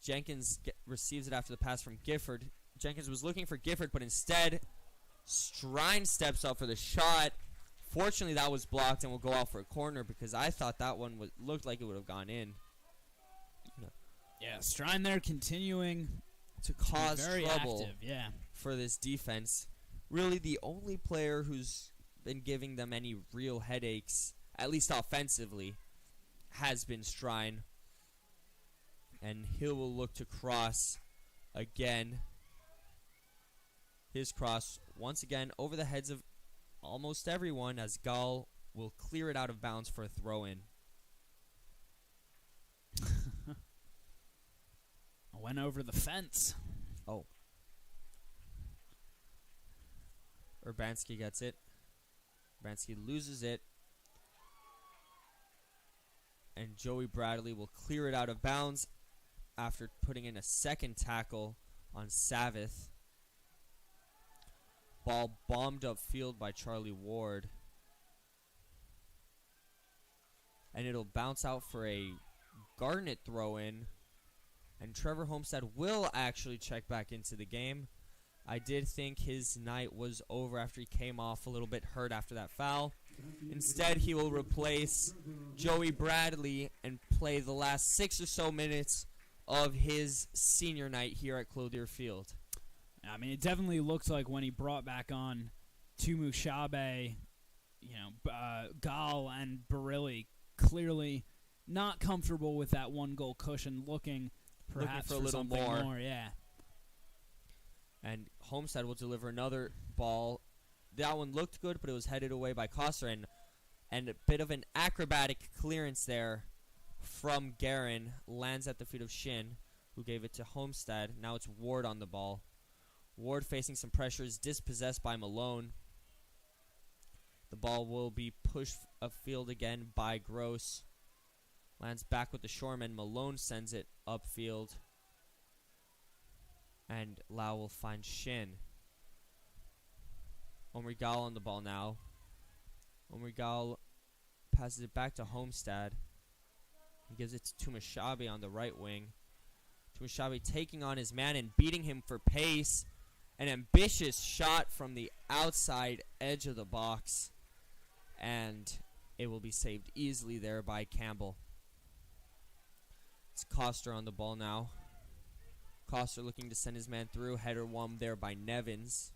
Jenkins receives it after the pass from Gifford. Jenkins was looking for Gifford, but instead Strine steps up for the shot. Fortunately, that was blocked and will go out for a corner because I thought that one looked like it would have gone in. No. Yeah, Strine there continuing to cause very trouble active, for this defense. Really the only player who's been giving them any real headaches, at least offensively, has been Strine. And Hill will look to cross again. His cross, once again, over the heads of almost everyone, as Gall will clear it out of bounds for a throw-in. Went over the fence. Oh. Urbanski gets it. Urbanski loses it. And Joey Bradley will clear it out of bounds after putting in a second tackle on Savith. Ball bombed upfield by Charlie Ward. And it'll bounce out for a Garnet throw-in. And Trevor Homestead will actually check back into the game. I did think his night was over after he came off a little bit hurt after that foul. Instead, he will replace Joey Bradley and play the last 6 or so minutes of his senior night here at Clothier Field. I mean, it definitely looked like when he brought back on Tumushabe, Gall and Barilli, clearly not comfortable with that one goal cushion, looking perhaps for a little more. Yeah. And Homestead will deliver another ball. That one looked good, but it was headed away by Coster, and a bit of an acrobatic clearance there from Guerin lands at the feet of Shin, who gave it to Homestead. Now it's Ward on the ball. Ward facing some pressure is dispossessed by Malone. The ball will be pushed upfield again by Gross. Lands back with the Shoreman. Malone sends it upfield. And Lau will find Shin. Omri Gal on the ball now. Omri Gal passes it back to Homestead. He gives it to Tumashabi on the right wing. Tumashabi taking on his man and beating him for pace. An ambitious shot from the outside edge of the box. And it will be saved easily there by Campbell. It's Coster on the ball now. Coster looking to send his man through. Header won there by Nevins.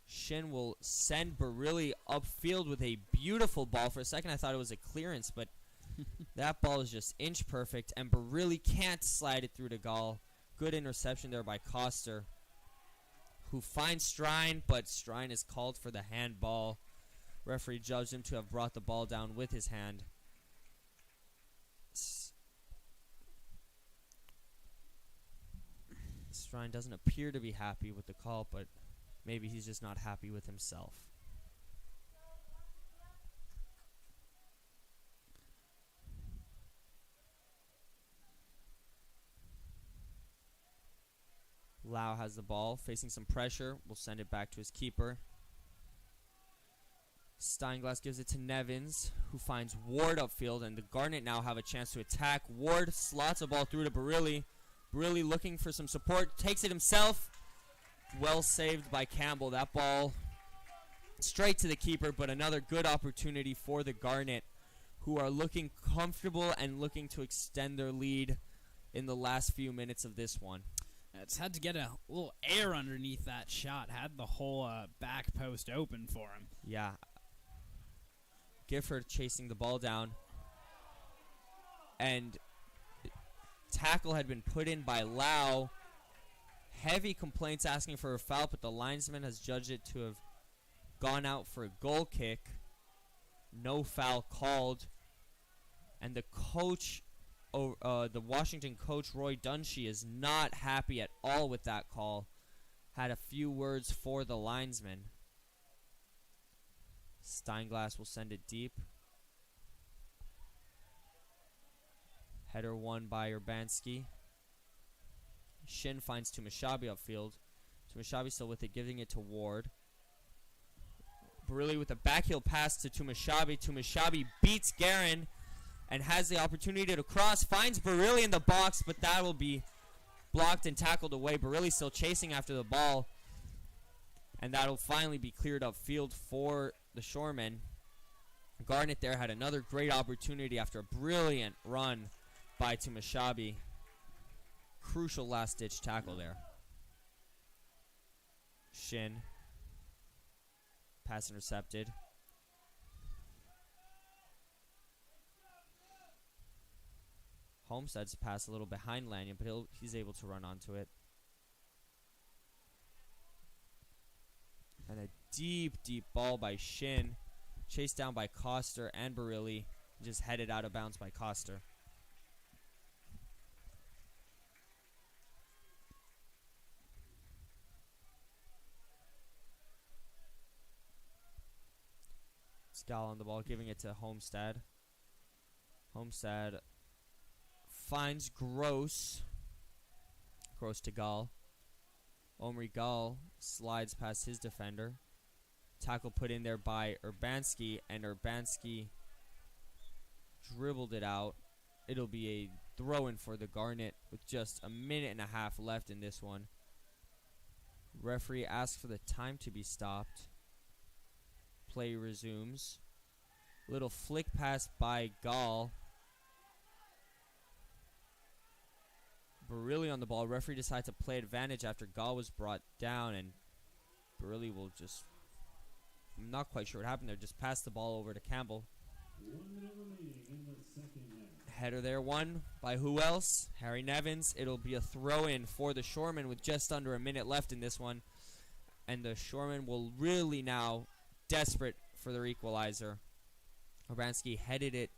Shin will send Barilli upfield with a beautiful ball. For a second, I thought it was a clearance, but that ball is just inch perfect, and Barilli can't slide it through to Gall. Good interception there by Coster, who finds Strine, but Strine is called for the handball. Referee judged him to have brought the ball down with his hand. Strine doesn't appear to be happy with the call, but maybe he's just not happy with himself. Lau has the ball, facing some pressure. Will send it back to his keeper. Steinglass gives it to Nevins, who finds Ward upfield, and the Garnet now have a chance to attack. Ward slots a ball through to Barilli. Barilli looking for some support, takes it himself. Well saved by Campbell. That ball straight to the keeper, but another good opportunity for the Garnet, who are looking comfortable and looking to extend their lead in the last few minutes of this one. It's had to get a little air underneath that shot. Had the whole back post open for him. Yeah. Gifford chasing the ball down. And tackle had been put in by Lau. Heavy complaints asking for a foul, but the linesman has judged it to have gone out for a goal kick. No foul called. And the coach, the Washington coach, Roy Dunshee, is not happy at all with that call. Had a few words for the linesman. Steinglass will send it deep. Header won by Urbanski. Shin finds Tumashabi upfield. Tumashabi still with it, giving it to Ward. Barilli with a backheel pass to Tumashabi. Tumashabi beats Guerin and has the opportunity to cross. Finds Barilli in the box, but that will be blocked and tackled away. Barilli still chasing after the ball. And that will finally be cleared upfield for the Shoremen. Garnet there had another great opportunity after a brilliant run by Tumashabi. Crucial last-ditch tackle there. Shin. Pass intercepted. Homestead's pass a little behind Lanyon, but he's able to run onto it. And a deep, deep ball by Shin. Chased down by Coster and Barilli. Just headed out of bounds by Coster. Scal on the ball, giving it to Homestead. Homestead finds Gross. Gross to Gall. Omri Gall slides past his defender. Tackle put in there by Urbanski, and Urbanski dribbled it out. It'll be a throw-in for the Garnet with just a minute and a half left in this one. Referee asks for the time to be stopped. Play resumes. Little flick pass by Gall. Barilli on the ball. Referee decides to play advantage after Gall was brought down, and Barilli will just, I'm not quite sure what happened there, just pass the ball over to Campbell. Header there won by who else? Harry Nevins. It'll be a throw-in for the Shoremen with just under a minute left in this one. And the Shoremen will really now desperate for their equalizer. Urbanski headed it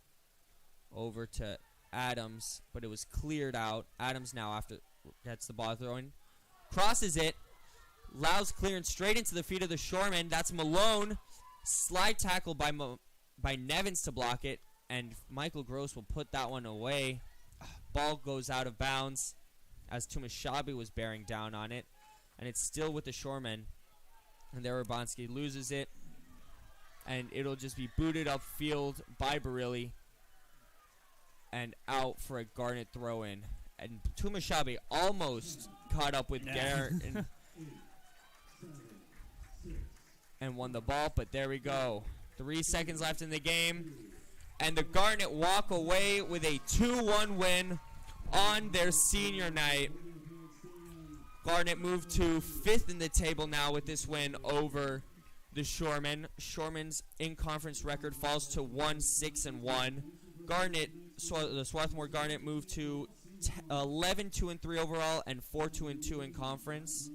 over to Adams, but it was cleared out. Adams now after gets the ball thrown. Crosses it. Lau's clearance straight into the feet of the Shoreman. That's Malone. Slide tackle by Nevins to block it, and Michael Gross will put that one away. Ball goes out of bounds as Tumashabi was bearing down on it, and it's still with the Shoremen. And there Urbanski loses it, and it'll just be booted upfield by Barilli and out for a Garnet throw-in. And Tumashabi almost caught up with Garrett and won the ball, but there we go. 3 seconds left in the game, and the Garnet walk away with a 2-1 win on their senior night. Garnet moved to 5th in the table now with this win over the Shoremen. Shoremen's in-conference record falls to 1-6-1. Garnet, the Swarthmore Garnet, moved to 11-2-3 overall and 4-2-2 in conference.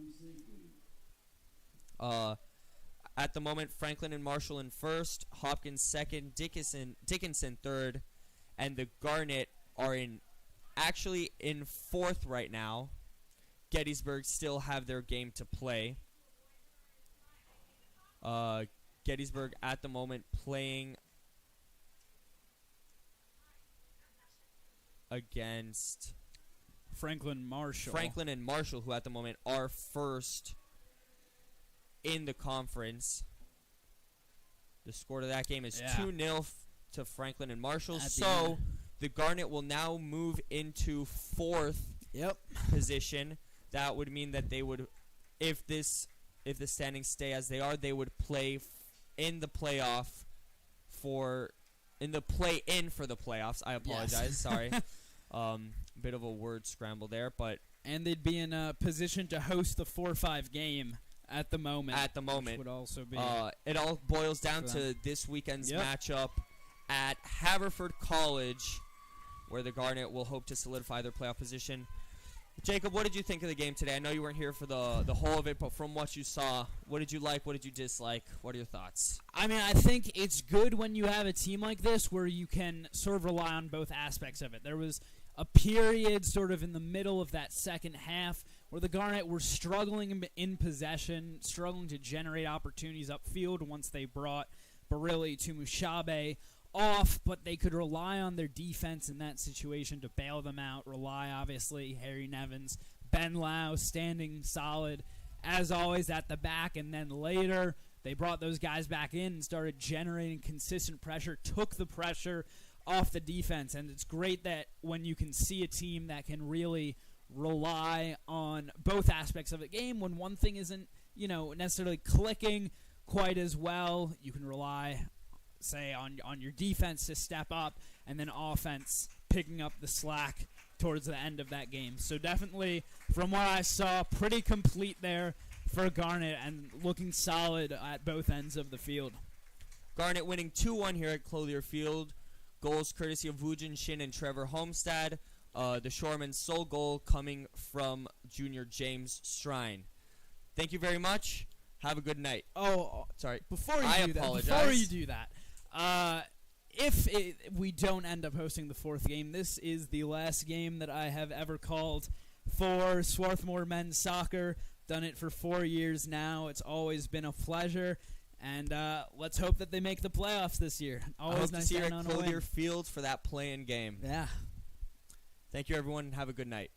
At the moment, Franklin and Marshall in 1st, Hopkins 2nd, Dickinson 3rd, and the Garnet are actually in 4th right now. Gettysburg still have their game to play. Gettysburg at the moment playing against Franklin and Marshall, who at the moment are 1st in the conference. The score to that game is 2-0 to Franklin and Marshall. So the Garnet will now move into 4th position. That would mean that they would, if the standings stay as they are, they would play in the play-in for the playoffs. I apologize. Sorry. Bit of a word scramble there, and they'd be in a position to host the 4-5 game at the moment. Which would also be it all boils down to this weekend's matchup at Haverford College, where the Garnet will hope to solidify their playoff position. Jacob, what did you think of the game today? I know you weren't here for the whole of it, but from what you saw, what did you like? What did you dislike? What are your thoughts? I mean, I think it's good when you have a team like this where you can sort of rely on both aspects of it. There was a period sort of in the middle of that second half where the Garnet were struggling in possession, struggling to generate opportunities upfield once they brought Barilli to Mushabe off, but they could rely on their defense in that situation to bail them out. Rely, obviously, Harry Nevins, Ben Lau standing solid, as always, at the back. And then later, they brought those guys back in and started generating consistent pressure, took the pressure off the defense. And it's great that when you can see a team that can really rely on both aspects of the game, when one thing isn't, necessarily clicking quite as well, you can rely say on your defense to step up, and then offense picking up the slack towards the end of that game. So definitely, from what I saw, pretty complete there for Garnet and looking solid at both ends of the field. Garnet winning 2-1 here at Clothier Field. Goals courtesy of Wujin Shin and Trevor Homestad. The Shoreman's sole goal coming from junior James Strine. Thank you very much. Have a good night. Oh, sorry. Before you do that, if we don't end up hosting the 4th game, this is the last game that I have ever called for Swarthmore men's soccer. Done it for 4 years now. It's always been a pleasure, and let's hope that they make the playoffs this year. Always I hope nice to see you to at Clothier Field for that play-in game. Yeah. Thank you, everyone, and have a good night.